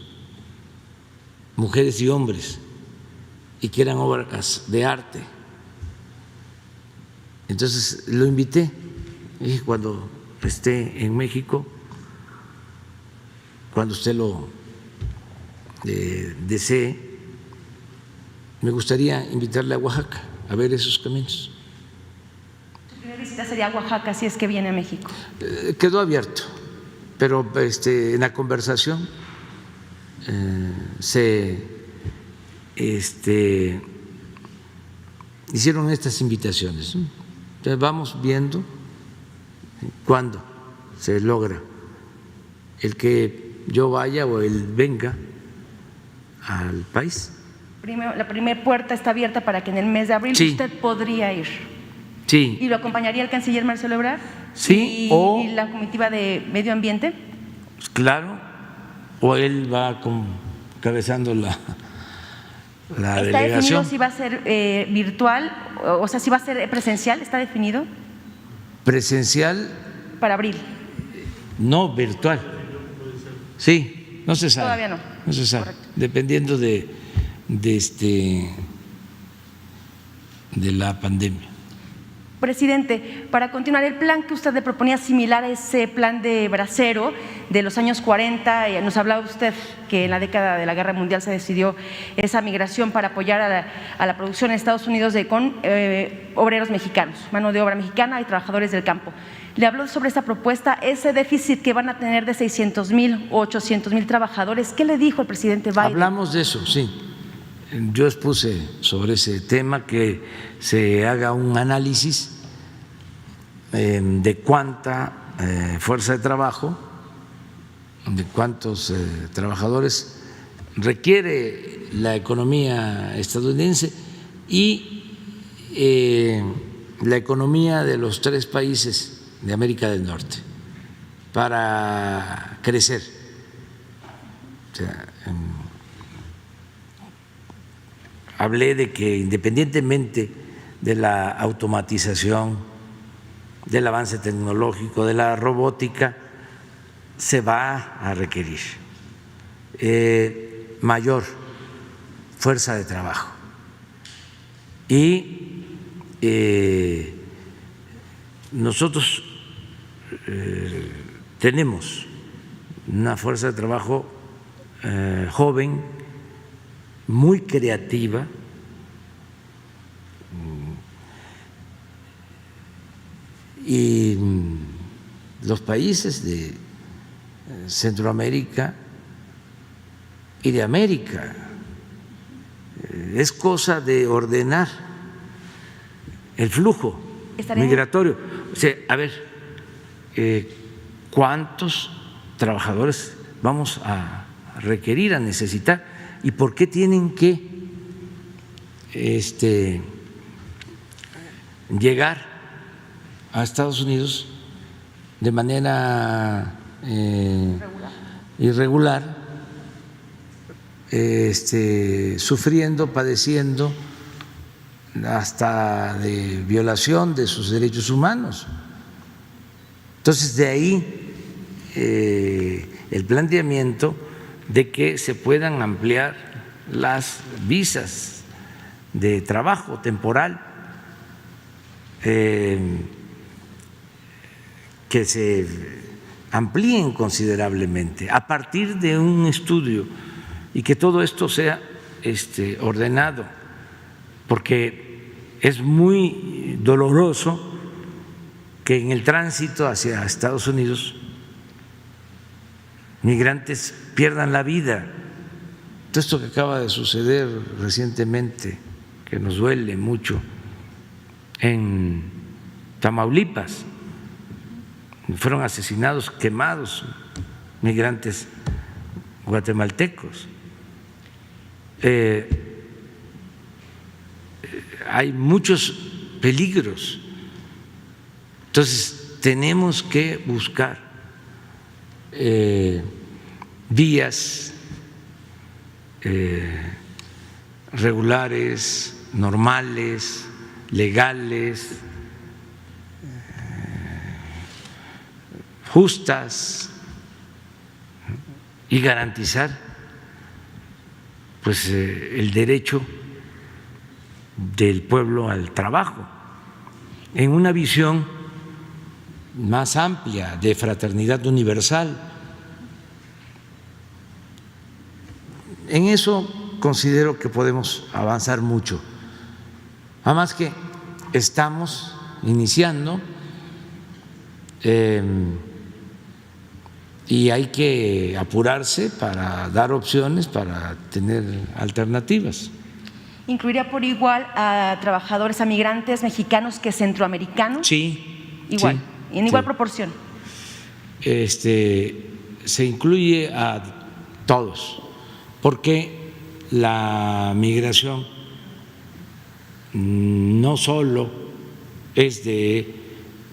mujeres y hombres, y que eran obras de arte. Entonces lo invité, y cuando esté en México cuando usted lo desee, me gustaría invitarle a Oaxaca a ver esos caminos. ¿Tu primera visita sería a Oaxaca si es que viene a México? Quedó abierto, pero en la conversación se hicieron estas invitaciones. Entonces vamos viendo cuándo se logra el que yo vaya o él venga al país. La primera puerta está abierta para que en el mes de abril Sí. usted podría ir. Sí. ¿Y lo acompañaría el canciller Marcelo Ebrard? Sí, ¿Y la comitiva de Medio Ambiente? Claro, o él va encabezando la ¿Está delegación. definido si va a ser virtual, o sea, si va a ser presencial? ¿Está definido? Presencial, Para abril. no virtual. Sí, no se sabe. Todavía no. No se sabe. Correcto. Dependiendo de la pandemia. Presidente, para continuar, el plan que usted le proponía similar a ese plan de Bracero de los años 40, nos hablaba usted que en la década de la Guerra Mundial se decidió esa migración para apoyar a la producción en Estados Unidos con obreros mexicanos, mano de obra mexicana y trabajadores del campo. Le habló sobre esta propuesta, ese déficit que van a tener de 600,000 o 800,000 trabajadores. ¿Qué le dijo el presidente Biden? Hablamos de eso, sí. Yo expuse sobre ese tema que se haga un análisis de cuánta fuerza de trabajo, de cuántos trabajadores requiere la economía estadounidense y la economía de los 3 países de América del Norte para crecer. O sea, hablé de que independientemente de la automatización, del avance tecnológico, de la robótica, se va a requerir mayor fuerza de trabajo. Y nosotros tenemos una fuerza de trabajo joven, muy creativa, y los países de Centroamérica y de América es cosa de ordenar el flujo migratorio. O sea, a ver, ¿cuántos trabajadores vamos a requerir, a necesitar? ¿Y por qué tienen que llegar a Estados Unidos de manera irregular, sufriendo, padeciendo hasta de violación de sus derechos humanos? Entonces, de ahí el planteamiento de que se puedan ampliar las visas de trabajo temporal, que se amplíen considerablemente a partir de un estudio y que todo esto sea ordenado, porque es muy doloroso que en el tránsito hacia Estados Unidos migrantes pierdan la vida. Todo esto que acaba de suceder recientemente, que nos duele mucho, en Tamaulipas, fueron asesinados, quemados migrantes guatemaltecos. Hay muchos peligros. Entonces tenemos que buscar vías regulares, normales, legales, justas, y garantizar pues el derecho del pueblo al trabajo en una visión más amplia de fraternidad universal. en eso considero que podemos avanzar mucho. Además que estamos iniciando y hay que apurarse para dar opciones, para tener alternativas. ¿Incluiría por igual a trabajadores, a migrantes mexicanos que centroamericanos? Sí. Igual, sí, en igual sí. proporción. Se incluye a todos, porque la migración no solo es de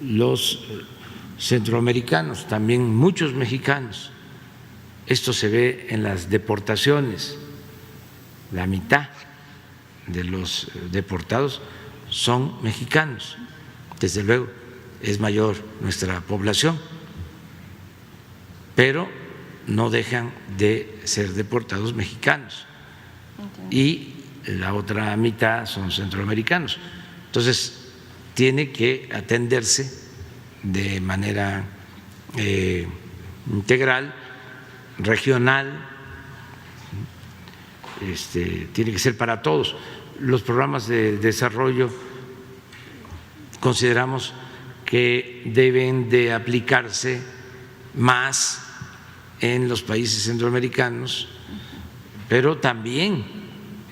los centroamericanos, también muchos mexicanos. Esto se ve en las deportaciones. La mitad de los deportados son mexicanos. Desde luego es mayor nuestra población, pero no dejan de ser deportados mexicanos. Y la otra mitad son centroamericanos. Entonces, tiene que atenderse de manera integral, regional, tiene que ser para todos. Los programas de desarrollo consideramos que deben de aplicarse más en los países centroamericanos, pero también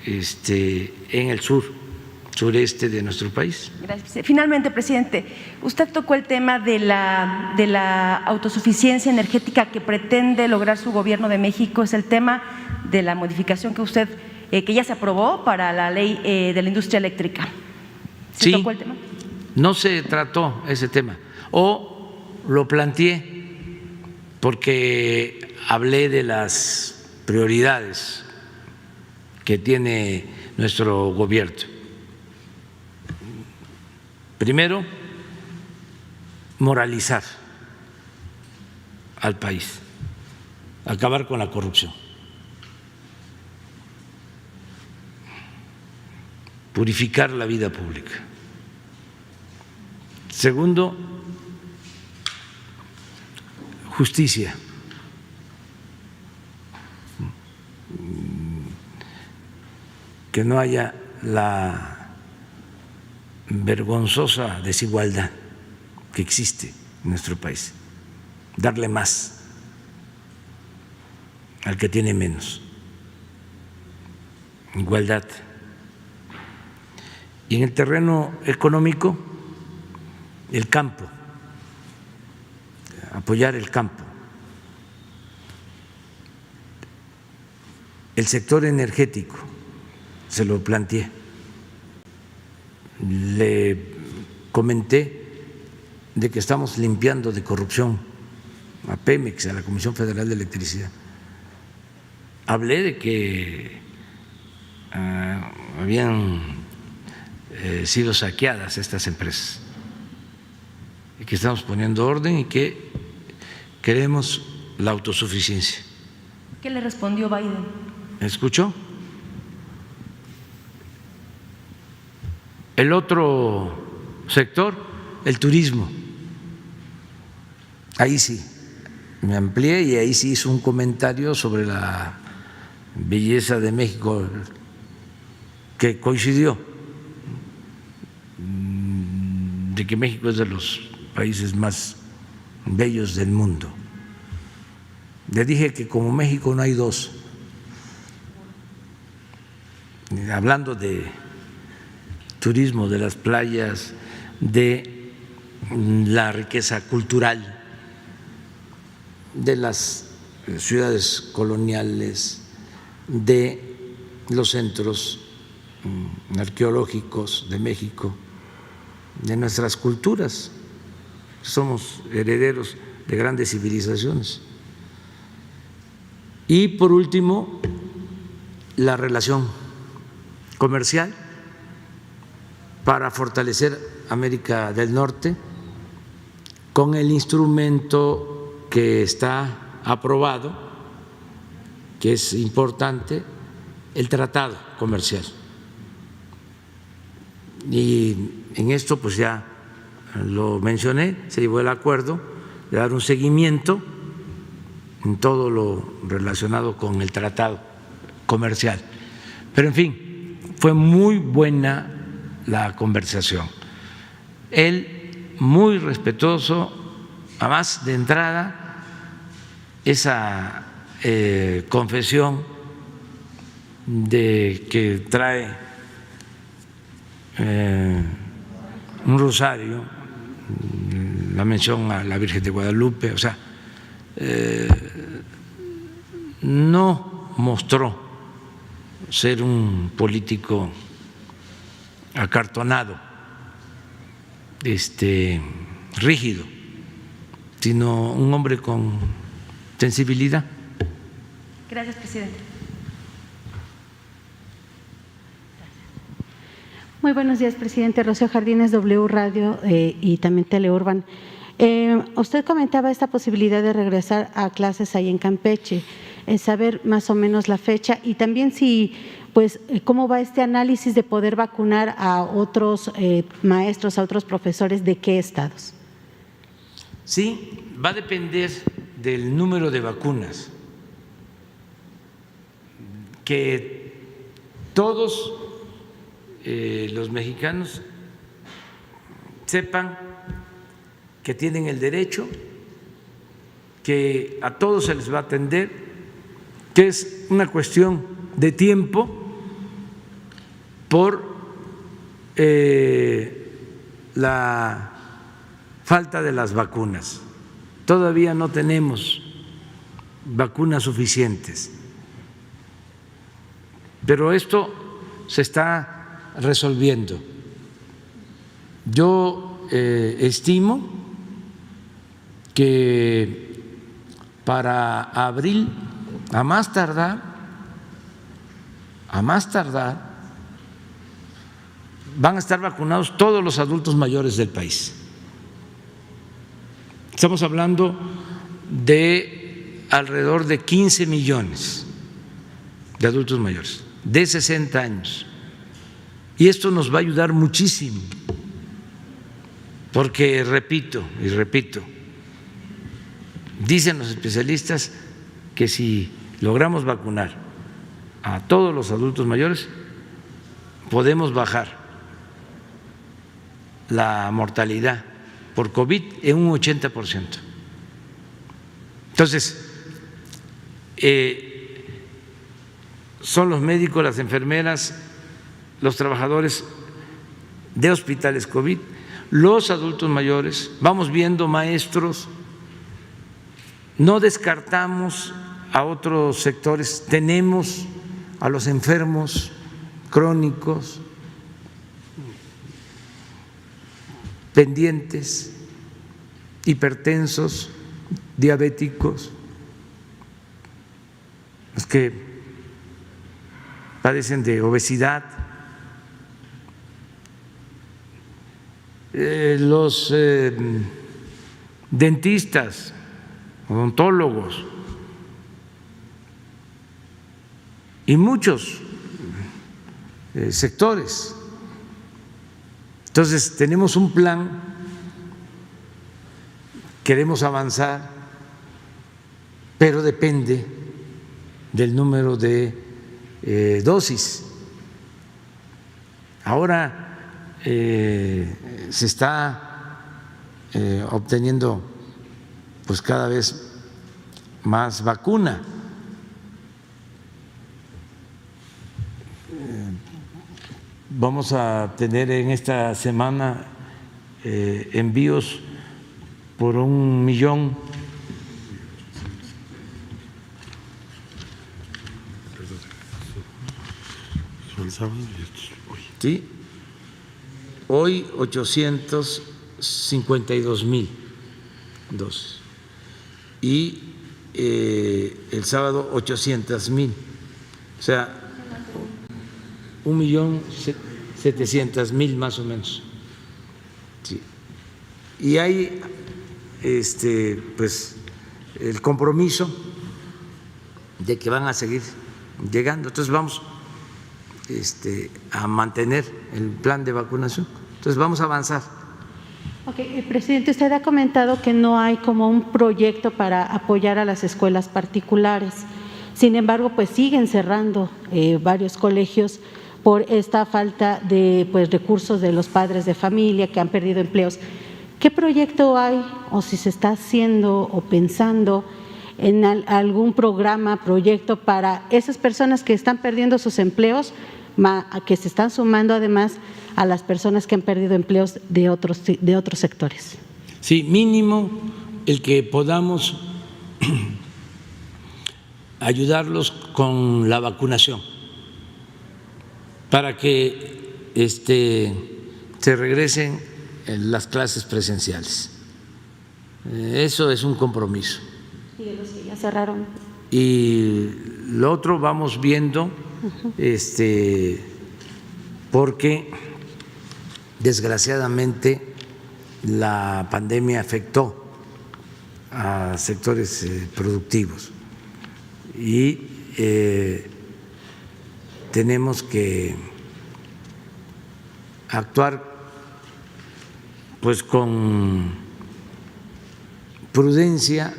en el sureste de nuestro país. Gracias. Finalmente, presidente, usted tocó el tema de la autosuficiencia energética que pretende lograr su gobierno de México. Es el tema de la modificación que ya se aprobó para la ley de la industria eléctrica. ¿Se tocó el tema? No se trató ese tema, o lo planteé porque hablé de las prioridades que tiene nuestro gobierno. Primero, moralizar al país, acabar con la corrupción, purificar la vida pública. Segundo, justicia. Que no haya la vergonzosa desigualdad que existe en nuestro país. Darle más al que tiene menos. Igualdad. Y en el terreno económico, el campo, apoyar el campo. El sector energético, se lo planteé. Le comenté de que estamos limpiando de corrupción a Pemex, a la Comisión Federal de Electricidad. Hablé de que habían sido saqueadas estas empresas y que estamos poniendo orden y que queremos la autosuficiencia. ¿Qué le respondió Biden? ¿Me escuchó? El otro sector, el turismo. Ahí sí, me amplié y ahí sí hizo un comentario sobre la belleza de México que coincidió, de que México es de los países más bellos del mundo. Le dije que como México no hay dos, hablando de turismo, de las playas, de la riqueza cultural, de las ciudades coloniales, de los centros arqueológicos de México, de nuestras culturas. Somos herederos de grandes civilizaciones. Y por último, la relación comercial para fortalecer América del Norte con el instrumento que está aprobado, que es importante, el tratado comercial. Y en esto pues ya lo mencioné, se llevó el acuerdo de dar un seguimiento en todo lo relacionado con el tratado comercial. Pero en fin, fue muy buena la conversación. Él muy respetuoso, además de entrada, esa confesión de que trae un rosario, la mención a la Virgen de Guadalupe, o sea, no mostró ser un político acartonado, rígido, sino un hombre con sensibilidad. Gracias, presidente. Muy buenos días, presidente. Rocío Jardines, W Radio y también Teleurban. Usted comentaba esta posibilidad de regresar a clases ahí en Campeche, saber más o menos la fecha y también si, pues, cómo va este análisis de poder vacunar a otros maestros, a otros profesores, ¿de qué estados? Sí, va a depender del número de vacunas, que todos los mexicanos sepan que tienen el derecho, que a todos se les va a atender, que es una cuestión de tiempo por la falta de las vacunas. Todavía no tenemos vacunas suficientes, pero esto se está resolviendo. Yo estimo que para abril, a más tardar, van a estar vacunados todos los adultos mayores del país. Estamos hablando de alrededor de 15 millones de adultos mayores de 60 años. Y esto nos va a ayudar muchísimo, porque repito, dicen los especialistas que si logramos vacunar a todos los adultos mayores, podemos bajar la mortalidad por COVID en un 80%. Entonces, son los médicos, las enfermeras, los trabajadores de hospitales COVID, los adultos mayores, vamos viendo maestros, no descartamos a otros sectores, tenemos a los enfermos crónicos pendientes, hipertensos, diabéticos, los que padecen de obesidad, los dentistas, odontólogos y muchos sectores. Entonces, tenemos un plan, queremos avanzar, pero depende del número de dosis. Ahora se está obteniendo pues cada vez más vacuna. Vamos a tener en esta semana envíos por 1 millón. Sí, hoy 852,000 dosis y el sábado 800,000, o sea 1.700.000 más o menos. Sí. Y hay pues el compromiso de que van a seguir llegando. Entonces vamos a mantener el plan de vacunación. Entonces vamos a avanzar. Okay, presidente, usted ha comentado que no hay como un proyecto para apoyar a las escuelas particulares. Sin embargo, pues siguen cerrando varios colegios por esta falta de recursos de los padres de familia que han perdido empleos. ¿Qué proyecto hay o si se está haciendo o pensando en algún proyecto para esas personas que están perdiendo sus empleos, que se están sumando además a las personas que han perdido empleos de otros sectores? Sí, mínimo el que podamos ayudarlos con la vacunación para que se regresen en las clases presenciales. Eso es un compromiso. Sí, los que ya cerraron. Y lo otro vamos viendo, porque desgraciadamente la pandemia afectó a sectores productivos y tenemos que actuar pues con prudencia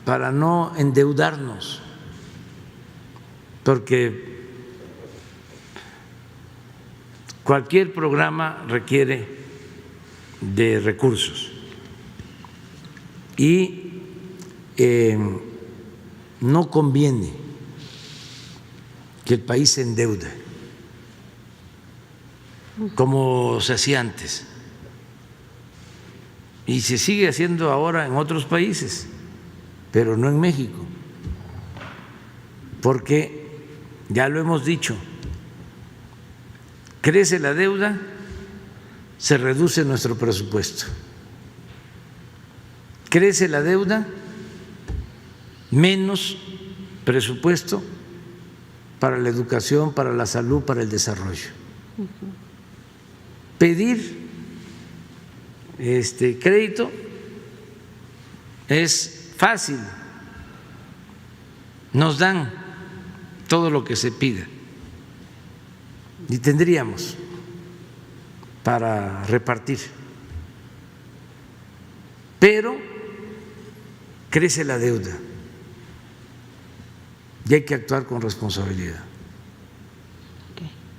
para no endeudarnos, porque cualquier programa requiere de recursos y no conviene que el país se endeude como se hacía antes y se sigue haciendo ahora en otros países, pero no en México, porque ya lo hemos dicho, crece la deuda, se reduce nuestro presupuesto. Crece la deuda, menos presupuesto para la educación, para la salud, para el desarrollo. Pedir crédito es fácil, nos dan todo lo que se pida y tendríamos para repartir, pero crece la deuda y hay que actuar con responsabilidad.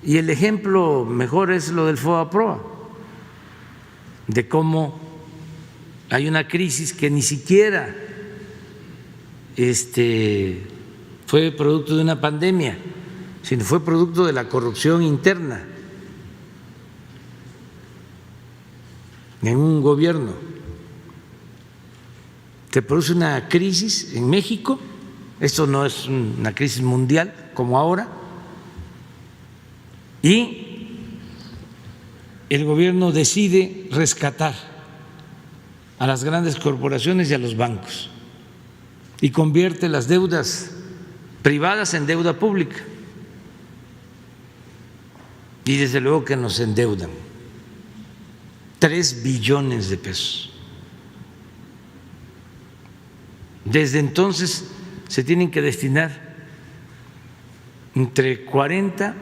Y el ejemplo mejor es lo del FOBAPROA, de cómo hay una crisis que ni siquiera fue producto de una pandemia, sino fue producto de la corrupción interna en un gobierno. Se produce una crisis en México, esto no es una crisis mundial como ahora, y el gobierno decide rescatar a las grandes corporaciones y a los bancos y convierte las deudas privadas en deuda pública. Y desde luego que nos endeudan 3 billones de pesos. Desde entonces se tienen que destinar entre 40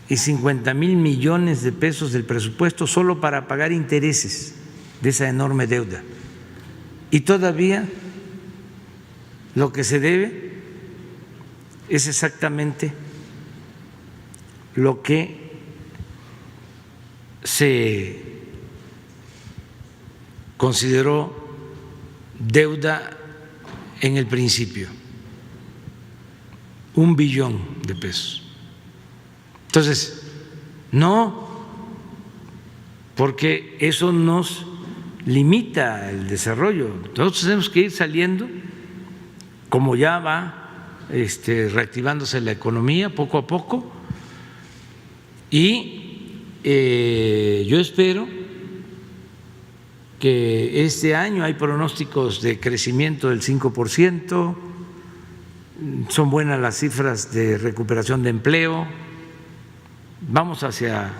y 50 mil millones de pesos del presupuesto solo para pagar intereses de esa enorme deuda. Y todavía lo que se debe es exactamente lo que se consideró deuda en el principio, 1 billón de pesos. Entonces, no, porque eso nos limita el desarrollo. Nosotros tenemos que ir saliendo, como ya va reactivándose la economía poco a poco, y yo espero que este año hay pronósticos de crecimiento del 5%, son buenas las cifras de recuperación de empleo, vamos hacia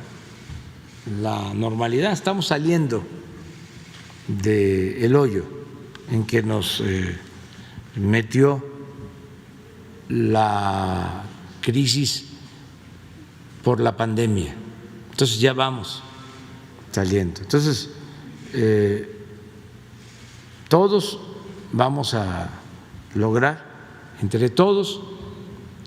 la normalidad, estamos saliendo del hoyo en que nos metió la crisis por la pandemia. Entonces ya vamos saliendo. Entonces todos vamos a lograr entre todos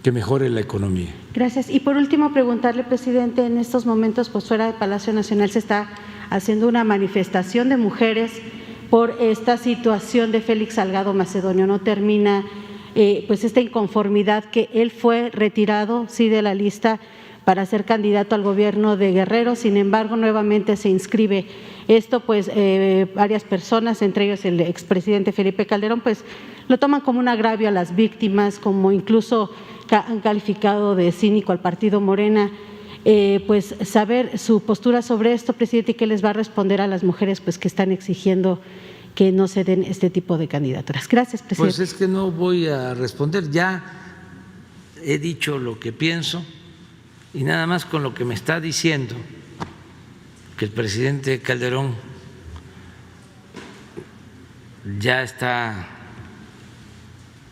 que mejore la economía. Gracias. Y por último, preguntarle, presidente, en estos momentos, pues fuera de Palacio Nacional se está haciendo una manifestación de mujeres por esta situación de Félix Salgado Macedonio. No termina pues esta inconformidad que él fue retirado, sí, de la lista para ser candidato al gobierno de Guerrero, sin embargo, nuevamente se inscribe. Esto, pues, varias personas, entre ellos el expresidente Felipe Calderón, pues, lo toman como un agravio a las víctimas, como incluso han calificado de cínico al partido Morena. Pues, saber su postura sobre esto, presidente, y qué les va a responder a las mujeres, pues, que están exigiendo que no se den este tipo de candidaturas. Gracias, presidente. Pues es que no voy a responder, ya he dicho lo que pienso. Y nada más con lo que me está diciendo que el presidente Calderón ya está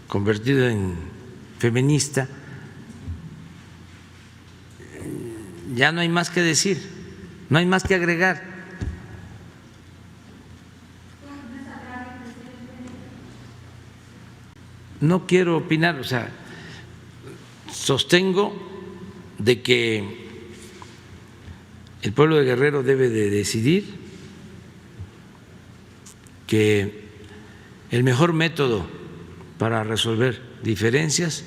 convertido en feminista, ya no hay más que decir, no hay más que agregar. No quiero opinar, o sea, sostengo de que el pueblo de Guerrero debe de decidir, que el mejor método para resolver diferencias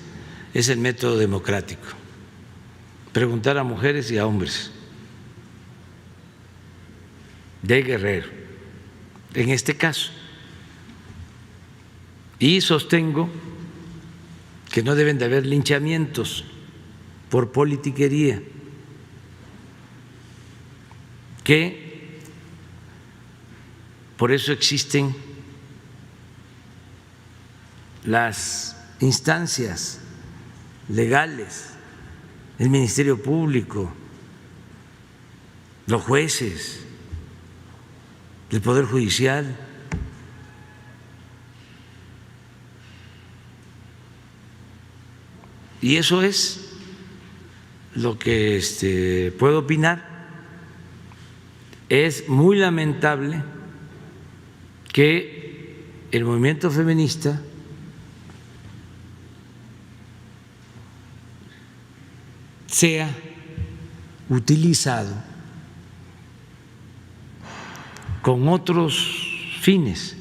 es el método democrático, preguntar a mujeres y a hombres de Guerrero, en este caso, y sostengo que no deben de haber linchamientos por politiquería, que por eso existen las instancias legales, el Ministerio Público, los jueces, el Poder Judicial. Y eso es lo que puedo opinar. Es muy lamentable que el movimiento feminista sea utilizado con otros fines.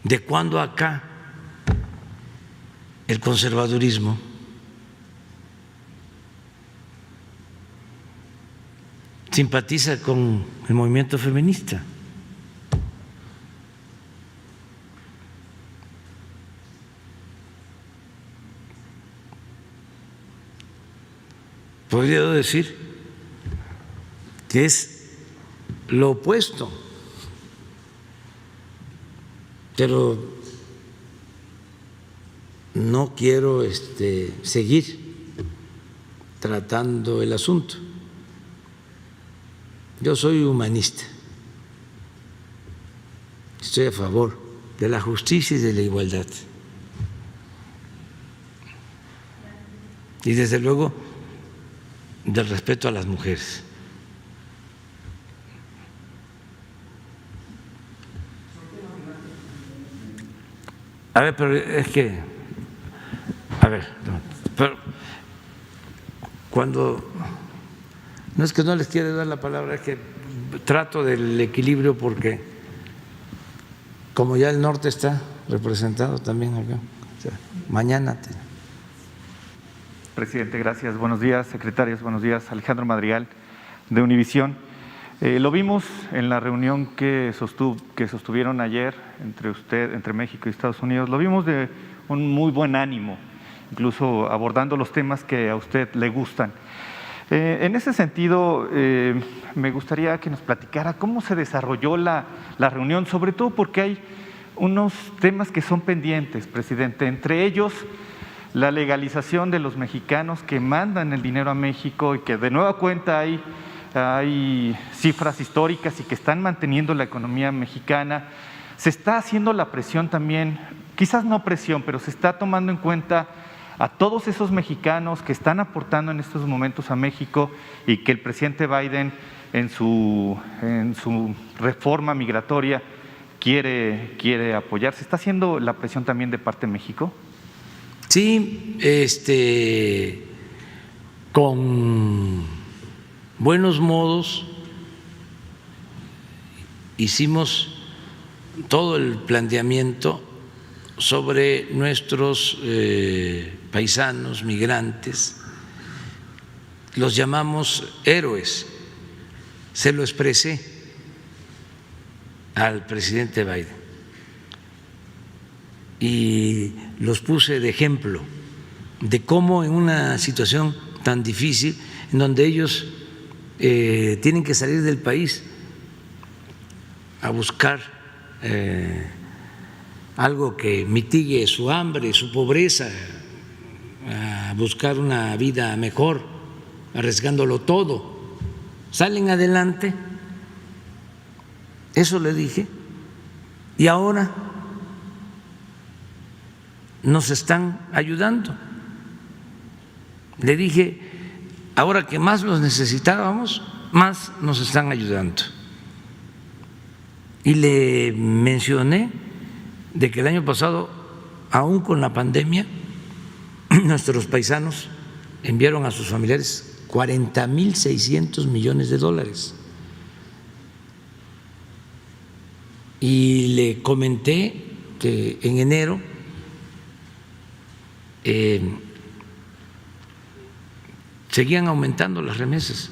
¿De cuándo acá el conservadurismo simpatiza con el movimiento feminista? Podría decir que es lo opuesto, pero no quiero seguir tratando el asunto. Yo soy humanista, estoy a favor de la justicia y de la igualdad. Y desde luego del respeto a las mujeres. A ver, pero es que, pero cuando, no es que no les quiera dar la palabra, es que trato del equilibrio porque como ya el norte está representado también acá, o sea, mañana. Presidente, gracias. Buenos días, secretarios. Buenos días. Alejandro Madrigal, de Univisión. Lo vimos en la reunión que sostuvieron ayer entre México y Estados Unidos. Lo vimos de un muy buen ánimo, incluso abordando los temas que a usted le gustan. En ese sentido, me gustaría que nos platicara cómo se desarrolló la reunión, sobre todo porque hay unos temas que son pendientes, presidente, entre ellos la legalización de los mexicanos que mandan el dinero a México y que de nueva cuenta hay cifras históricas y que están manteniendo la economía mexicana. Se está haciendo la presión también, quizás no presión, pero se está tomando en cuenta a todos esos mexicanos que están aportando en estos momentos a México y que el presidente Biden en su reforma migratoria quiere apoyar. ¿Se está haciendo la presión también de parte de México? Sí, con buenos modos hicimos todo el planteamiento sobre nuestros paisanos migrantes, los llamamos héroes. Se lo expresé al presidente Biden y los puse de ejemplo de cómo en una situación tan difícil, en donde ellos tienen que salir del país a buscar algo que mitigue su hambre, su pobreza, a buscar una vida mejor, arriesgándolo todo, salen adelante. Eso le dije. Y ahora nos están ayudando. Le dije, ahora que más los necesitábamos, más nos están ayudando. Y le mencioné de que el año pasado, aún con la pandemia, nuestros paisanos enviaron a sus familiares 40.600 millones de dólares. Y le comenté que en enero seguían aumentando las remesas,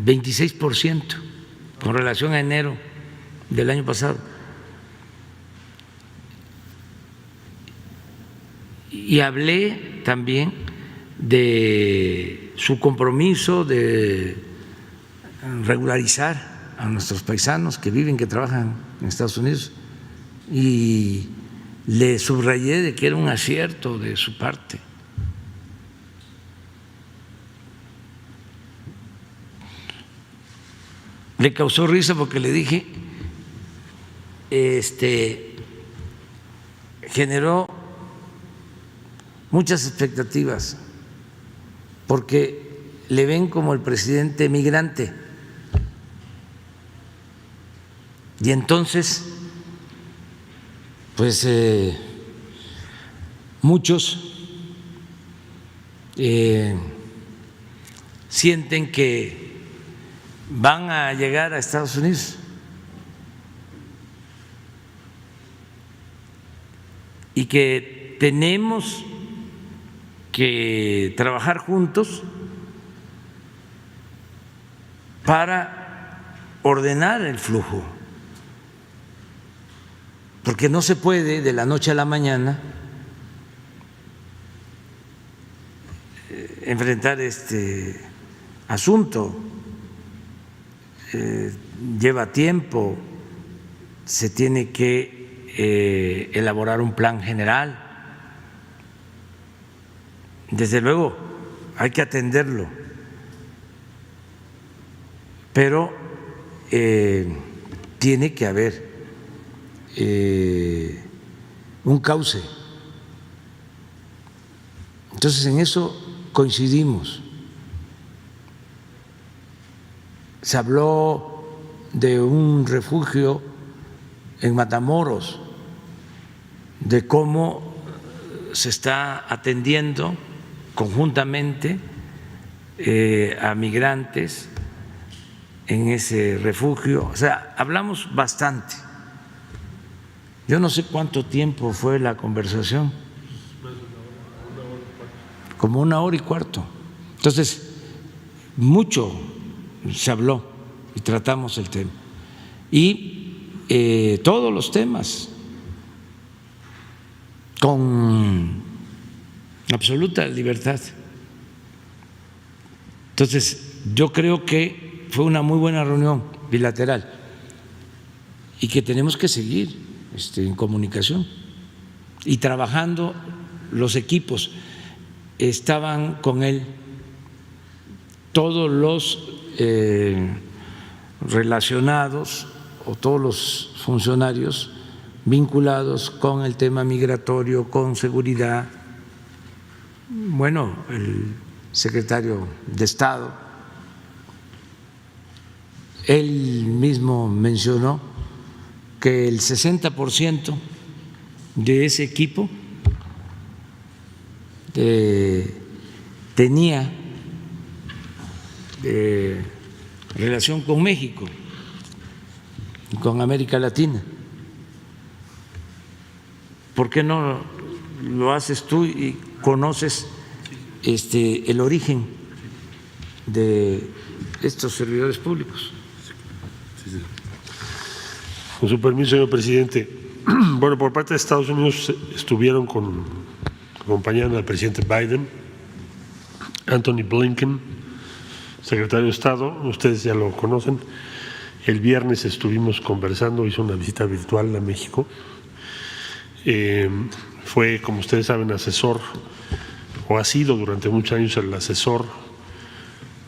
26% con relación a enero del año pasado. Y hablé también de su compromiso de regularizar a nuestros paisanos que viven, que trabajan en Estados Unidos, y le subrayé de que era un acierto de su parte. Le causó risa porque le dije, generó muchas expectativas porque le ven como el presidente migrante. Y entonces, pues muchos sienten que van a llegar a Estados Unidos y que tenemos que trabajar juntos para ordenar el flujo, porque no se puede de la noche a la mañana enfrentar este asunto. Lleva tiempo, se tiene que elaborar un plan general. Desde luego hay que atenderlo, pero tiene que haber un cauce. Entonces en eso coincidimos. Se habló de un refugio en Matamoros, de cómo se está atendiendo conjuntamente a migrantes en ese refugio. O sea, hablamos bastante. Yo no sé cuánto tiempo fue la conversación, como 1 hora y cuarto. Entonces, mucho se habló y tratamos el tema. Y todos los temas con absoluta libertad. Entonces, yo creo que fue una muy buena reunión bilateral y que tenemos que seguir en comunicación y trabajando. Los equipos estaban con él, todos los relacionados o todos los funcionarios vinculados con el tema migratorio, con seguridad. Bueno, el secretario de Estado, él mismo mencionó que el 60% de ese equipo tenía relación con México y con América Latina. ¿Por qué no lo haces tú y conoces el origen de estos servidores públicos? Con su permiso, señor presidente. Bueno, por parte de Estados Unidos estuvieron acompañando al presidente Biden, Anthony Blinken, secretario de Estado, ustedes ya lo conocen. El viernes estuvimos conversando, hizo una visita virtual a México. Fue, como ustedes saben, asesor, o ha sido durante muchos años el asesor,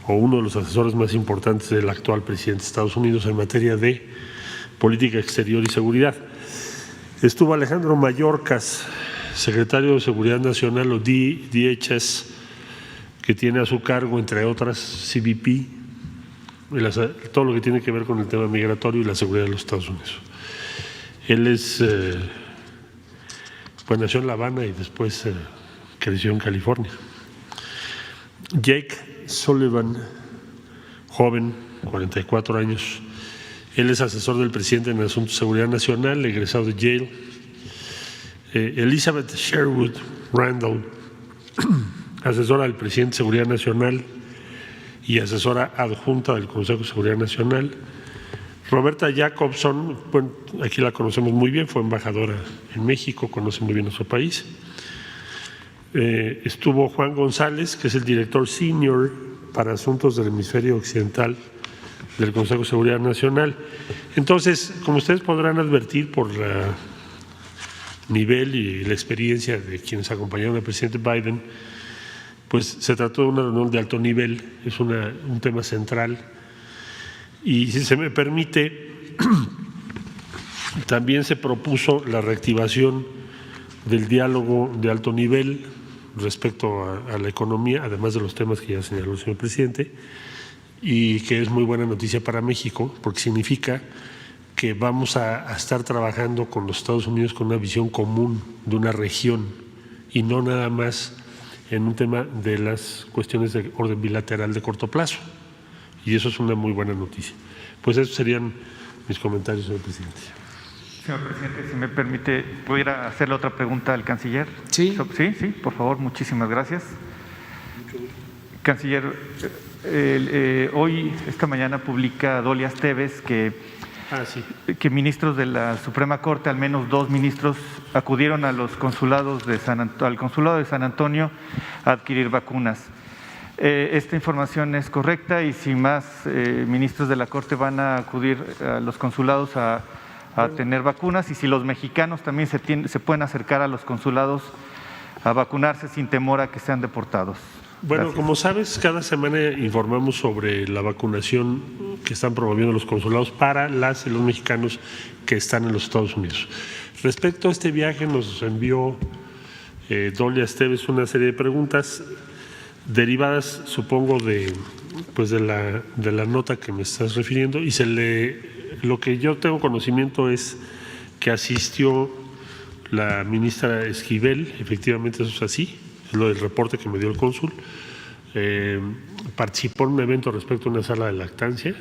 o uno de los asesores más importantes del actual presidente de Estados Unidos en materia de política exterior y seguridad. Estuvo Alejandro Mayorkas, secretario de Seguridad Nacional, o DHS, que tiene a su cargo, entre otras, CBP, todo lo que tiene que ver con el tema migratorio y la seguridad de los Estados Unidos. Él pues nació en La Habana y después creció en California. Jake Sullivan, joven, 44 años, él es asesor del presidente en asuntos de seguridad nacional, egresado de Yale. Elizabeth Sherwood Randall, asesora del presidente de Seguridad Nacional y asesora adjunta del Consejo de Seguridad Nacional. Roberta Jacobson, bueno, aquí la conocemos muy bien, fue embajadora en México, conoce muy bien nuestro país. Estuvo Juan González, que es el director senior para asuntos del hemisferio occidental del Consejo de Seguridad Nacional. Entonces, como ustedes podrán advertir por el nivel y la experiencia de quienes acompañaron al presidente Biden, pues se trató de una reunión de alto nivel, es un tema central. Y si se me permite, también se propuso la reactivación del diálogo de alto nivel respecto a la economía, además de los temas que ya señaló el señor presidente, y que es muy buena noticia para México, porque significa que vamos a estar trabajando con los Estados Unidos con una visión común de una región y no nada más en un tema de las cuestiones de orden bilateral de corto plazo. Y eso es una muy buena noticia. Pues esos serían mis comentarios, señor presidente. Señor presidente, si me permite, ¿pudiera hacerle otra pregunta al canciller? Sí. Sí, por favor, muchísimas gracias. Canciller, hoy, esta mañana, publica Dolia Esteves que ministros de la Suprema Corte, al menos 2 ministros, acudieron a los consulados al consulado de San Antonio a adquirir vacunas. ¿Esta información es correcta? Y si más ministros de la Corte van a acudir a los consulados a tener vacunas, y si los mexicanos también se pueden acercar a los consulados a vacunarse sin temor a que sean deportados. Bueno, Gracias. como sabes, cada semana informamos sobre la vacunación que están promoviendo los consulados para las y los mexicanos que están en los Estados Unidos. Respecto a este viaje, nos envió Dolia Esteves una serie de preguntas derivadas, supongo, de la nota que me estás refiriendo, y lo que yo tengo conocimiento es que asistió la ministra Esquivel, efectivamente eso es así, es lo del reporte que me dio el cónsul, participó en un evento respecto a una sala de lactancia,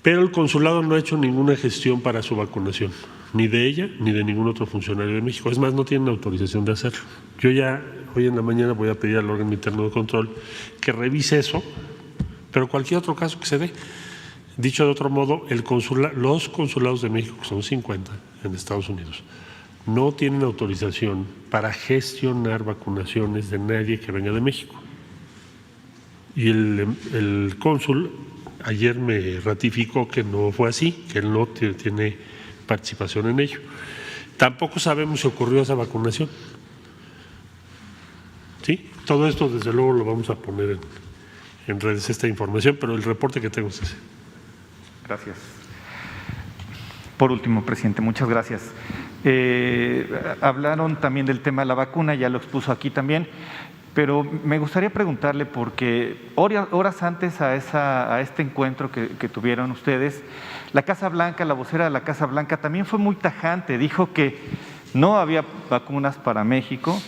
pero el consulado no ha hecho ninguna gestión para su vacunación, ni de ella ni de ningún otro funcionario de México. Es más, no tienen autorización de hacerlo. Yo ya hoy en la mañana voy a pedir al órgano interno de control que revise eso, pero cualquier otro caso que se dé. Dicho de otro modo, los consulados de México, que son 50 en Estados Unidos, no tienen autorización para gestionar vacunaciones de nadie que venga de México. Y el cónsul ayer me ratificó que no fue así, que él no tiene participación en ello. Tampoco sabemos si ocurrió esa vacunación. ¿Sí? Todo esto, desde luego, lo vamos a poner en redes, esta información, pero el reporte que tengo es ese. Gracias. Por último, presidente, muchas gracias. Hablaron también del tema de la vacuna, ya lo expuso aquí también. pero me gustaría preguntarle, porque horas antes a este encuentro que tuvieron ustedes, la Casa Blanca, la vocera de la Casa Blanca también fue muy tajante, dijo que no había vacunas para México,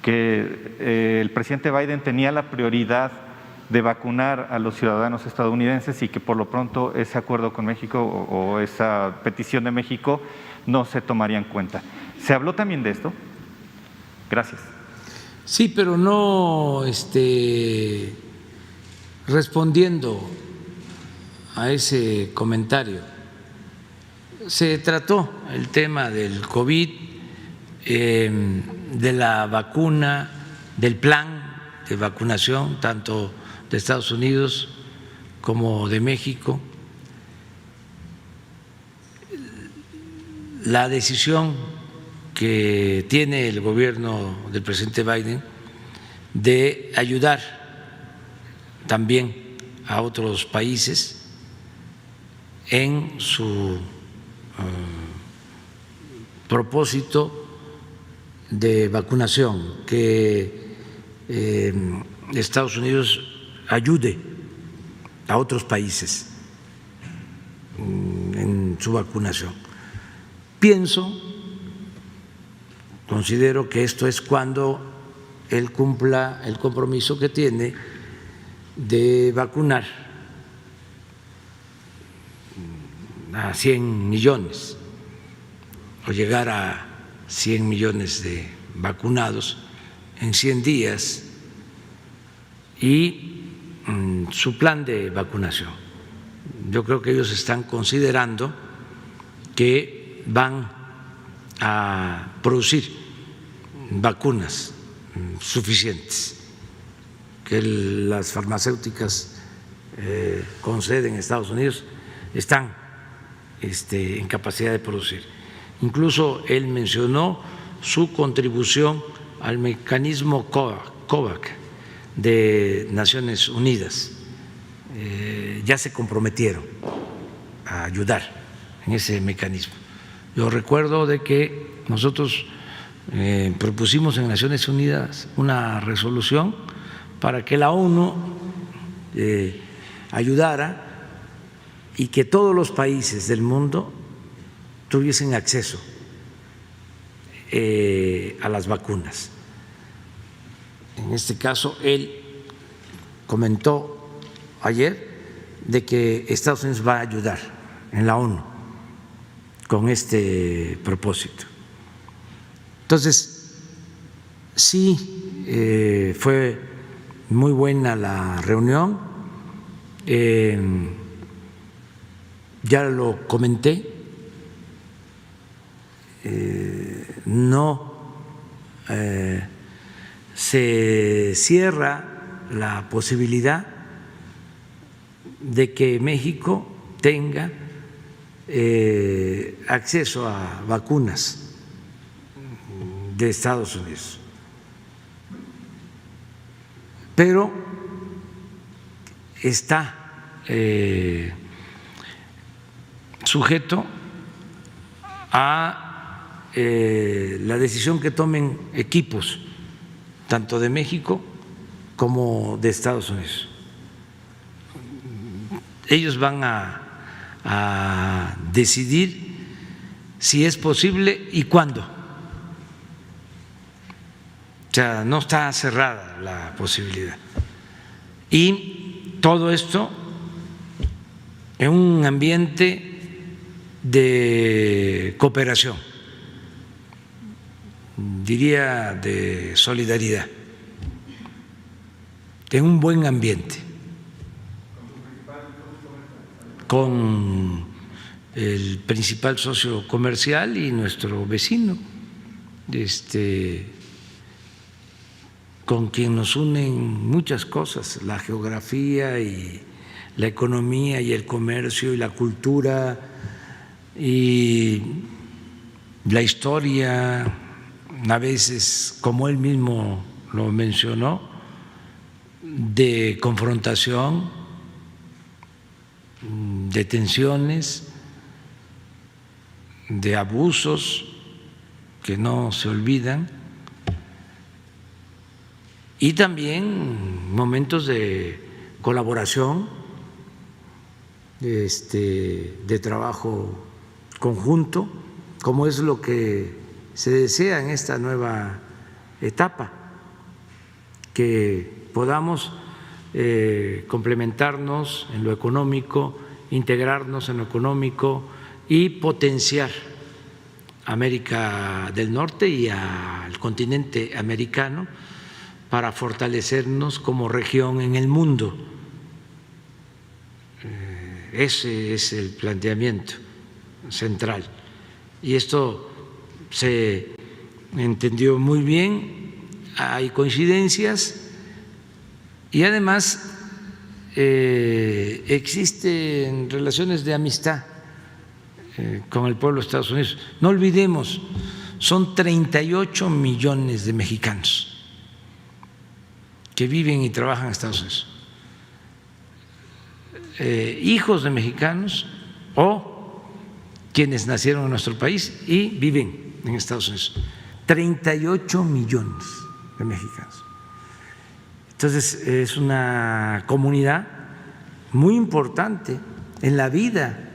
que el presidente Biden tenía la prioridad de vacunar a los ciudadanos estadounidenses y que por lo pronto ese acuerdo con México o esa petición de México no se tomaría en cuenta. ¿Se habló también de esto? Gracias. Sí, pero no respondiendo a ese comentario. Se trató el tema del COVID, de la vacuna, del plan de vacunación, tanto de Estados Unidos como de México. La decisión que tiene el gobierno del presidente Biden de ayudar también a otros países en su propósito de vacunación, que Estados Unidos ayude a otros países en su vacunación. Considero que esto es cuando él cumpla el compromiso que tiene de vacunar a 100 millones o llegar a 100 millones de vacunados en 100 días y su plan de vacunación. Yo creo que ellos están considerando que van a producir vacunas suficientes que las farmacéuticas con sede en Estados Unidos están en capacidad de producir. Incluso él mencionó su contribución al mecanismo COVAX de Naciones Unidas. Ya se comprometieron a ayudar en ese mecanismo. Yo recuerdo de que nosotros propusimos en Naciones Unidas una resolución para que la ONU ayudara y que todos los países del mundo tuviesen acceso a las vacunas. En este caso, él comentó ayer de que Estados Unidos va a ayudar en la ONU con este propósito. Entonces, sí, fue muy buena la reunión, ya lo comenté, no se cierra la posibilidad de que México tenga acceso a vacunas de Estados Unidos, pero está sujeto a la decisión que tomen equipos tanto de México como de Estados Unidos. Ellos van a decidir si es posible y cuándo. O sea, no está cerrada la posibilidad. Y todo esto en un ambiente de cooperación, diría de solidaridad, en un buen ambiente, con el principal socio comercial y nuestro vecino, con quien nos unen muchas cosas, la geografía y la economía y el comercio y la cultura y la historia, a veces, como él mismo lo mencionó, de confrontación, de tensiones, de abusos que no se olvidan, y también momentos de colaboración, de trabajo conjunto, como es lo que se desea en esta nueva etapa, que podamos complementarnos en lo económico, integrarnos en lo económico y potenciar América del Norte y al continente americano para fortalecernos como región en el mundo. Ese es el planteamiento central. Y esto se entendió muy bien, hay coincidencias y además existen relaciones de amistad con el pueblo de Estados Unidos. No olvidemos, son 38 millones de mexicanos que viven y trabajan en Estados Unidos, hijos de mexicanos o quienes nacieron en nuestro país y viven en Estados Unidos. 38 millones de mexicanos. Entonces es una comunidad muy importante en la vida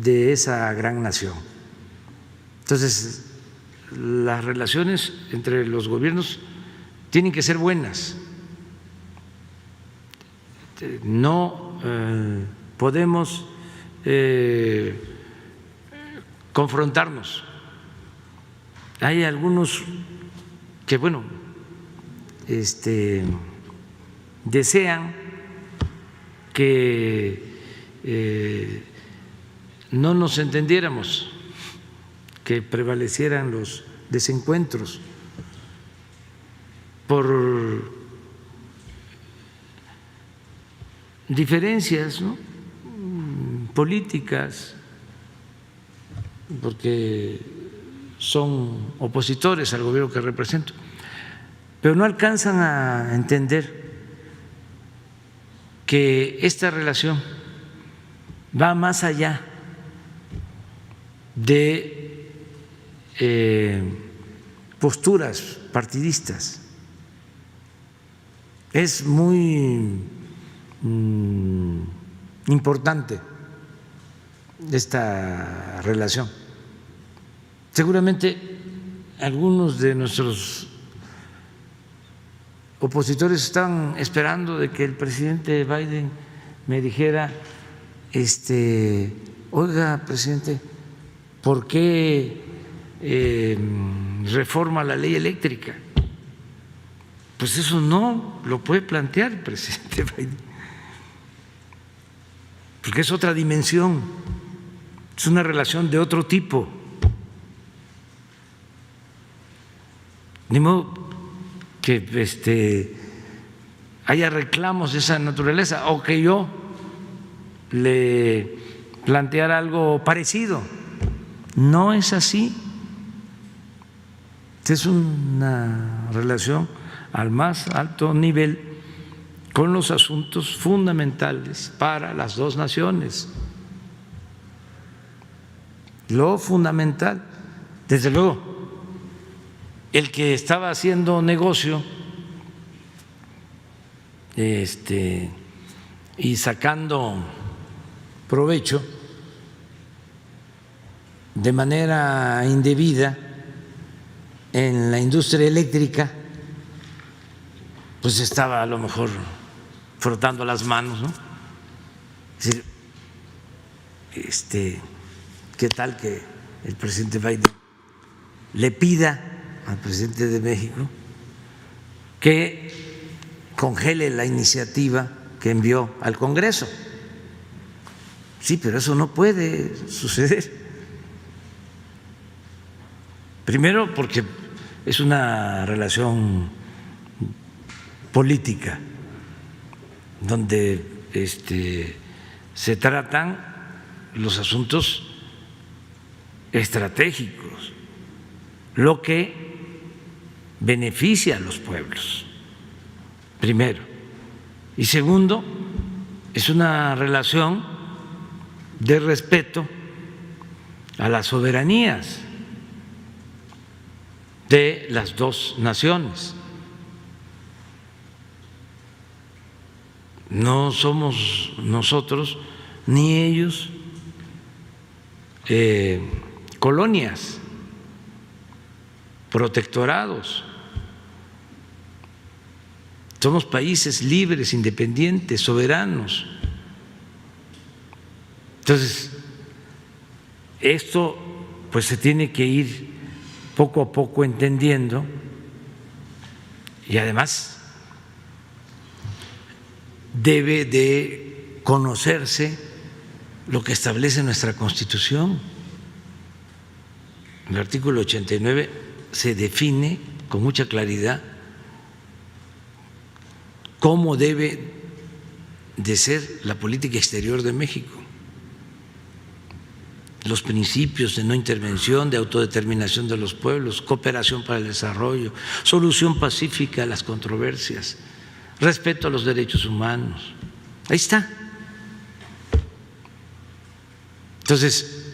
de esa gran nación. Entonces las relaciones entre los gobiernos tienen que ser buenas. No podemos confrontarnos. Hay algunos que, bueno, desean que no nos entendiéramos, que prevalecieran los desencuentros por diferencias, ¿no?, políticas, porque son opositores al gobierno que represento, pero no alcanzan a entender que esta relación va más allá de posturas partidistas. Es muy importante esta relación. Seguramente algunos de nuestros opositores están esperando de que el presidente Biden me dijera, oiga, presidente, ¿por qué reforma la ley eléctrica? Pues eso no lo puede plantear el presidente Biden, porque es otra dimensión, es una relación de otro tipo. Ni modo que haya reclamos de esa naturaleza o que yo le planteara algo parecido. No es así. Es una relación al más alto nivel con los asuntos fundamentales para las dos naciones. Lo fundamental, desde luego, el que estaba haciendo negocio y sacando provecho de manera indebida en la industria eléctrica, pues estaba a lo mejor frotando las manos, ¿no? Es decir, ¿qué tal que el presidente Biden le pida al presidente de México que congele la iniciativa que envió al Congreso? Sí, pero eso no puede suceder. Primero, porque es una relación política donde se tratan los asuntos estratégicos, lo que beneficia a los pueblos, primero. Y segundo, es una relación de respeto a las soberanías de las dos naciones. no somos nosotros ni ellos colonias, protectorados. Somos países libres, independientes, soberanos. Entonces, esto pues se tiene que ir poco a poco entendiendo, y además debe de conocerse lo que establece nuestra Constitución. En el artículo 89 se define con mucha claridad cómo debe de ser la política exterior de México, los principios de no intervención, de autodeterminación de los pueblos, cooperación para el desarrollo, solución pacífica a las controversias, respeto a los derechos humanos. Ahí está. Entonces,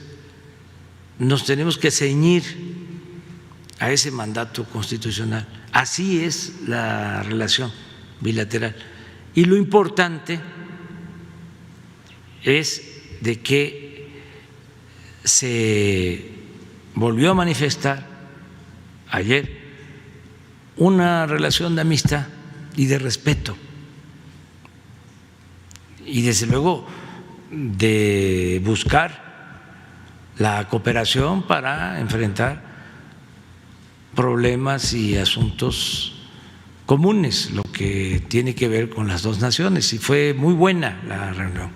nos tenemos que ceñir a ese mandato constitucional. Así es la relación bilateral. Y lo importante es de que se volvió a manifestar ayer una relación de amistad y de respeto, y desde luego de buscar la cooperación para enfrentar problemas y asuntos comunes, lo que tiene que ver con las dos naciones. Y fue muy buena la reunión,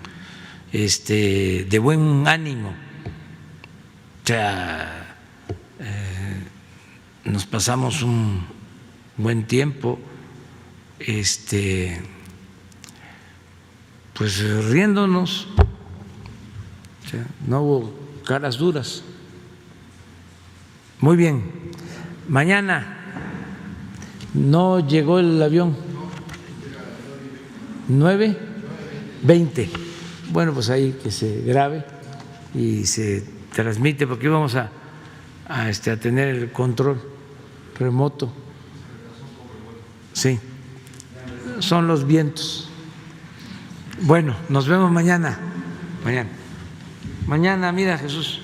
de buen ánimo. O sea, nos pasamos un buen tiempo, pues riéndonos, o sea, no hubo caras duras. Muy bien, mañana no llegó el avión, 9:20. Bueno, pues ahí que se grabe y se transmite, porque íbamos a tener el control remoto. Sí, son los vientos. Bueno, nos vemos mañana. Mañana, mira, Jesús.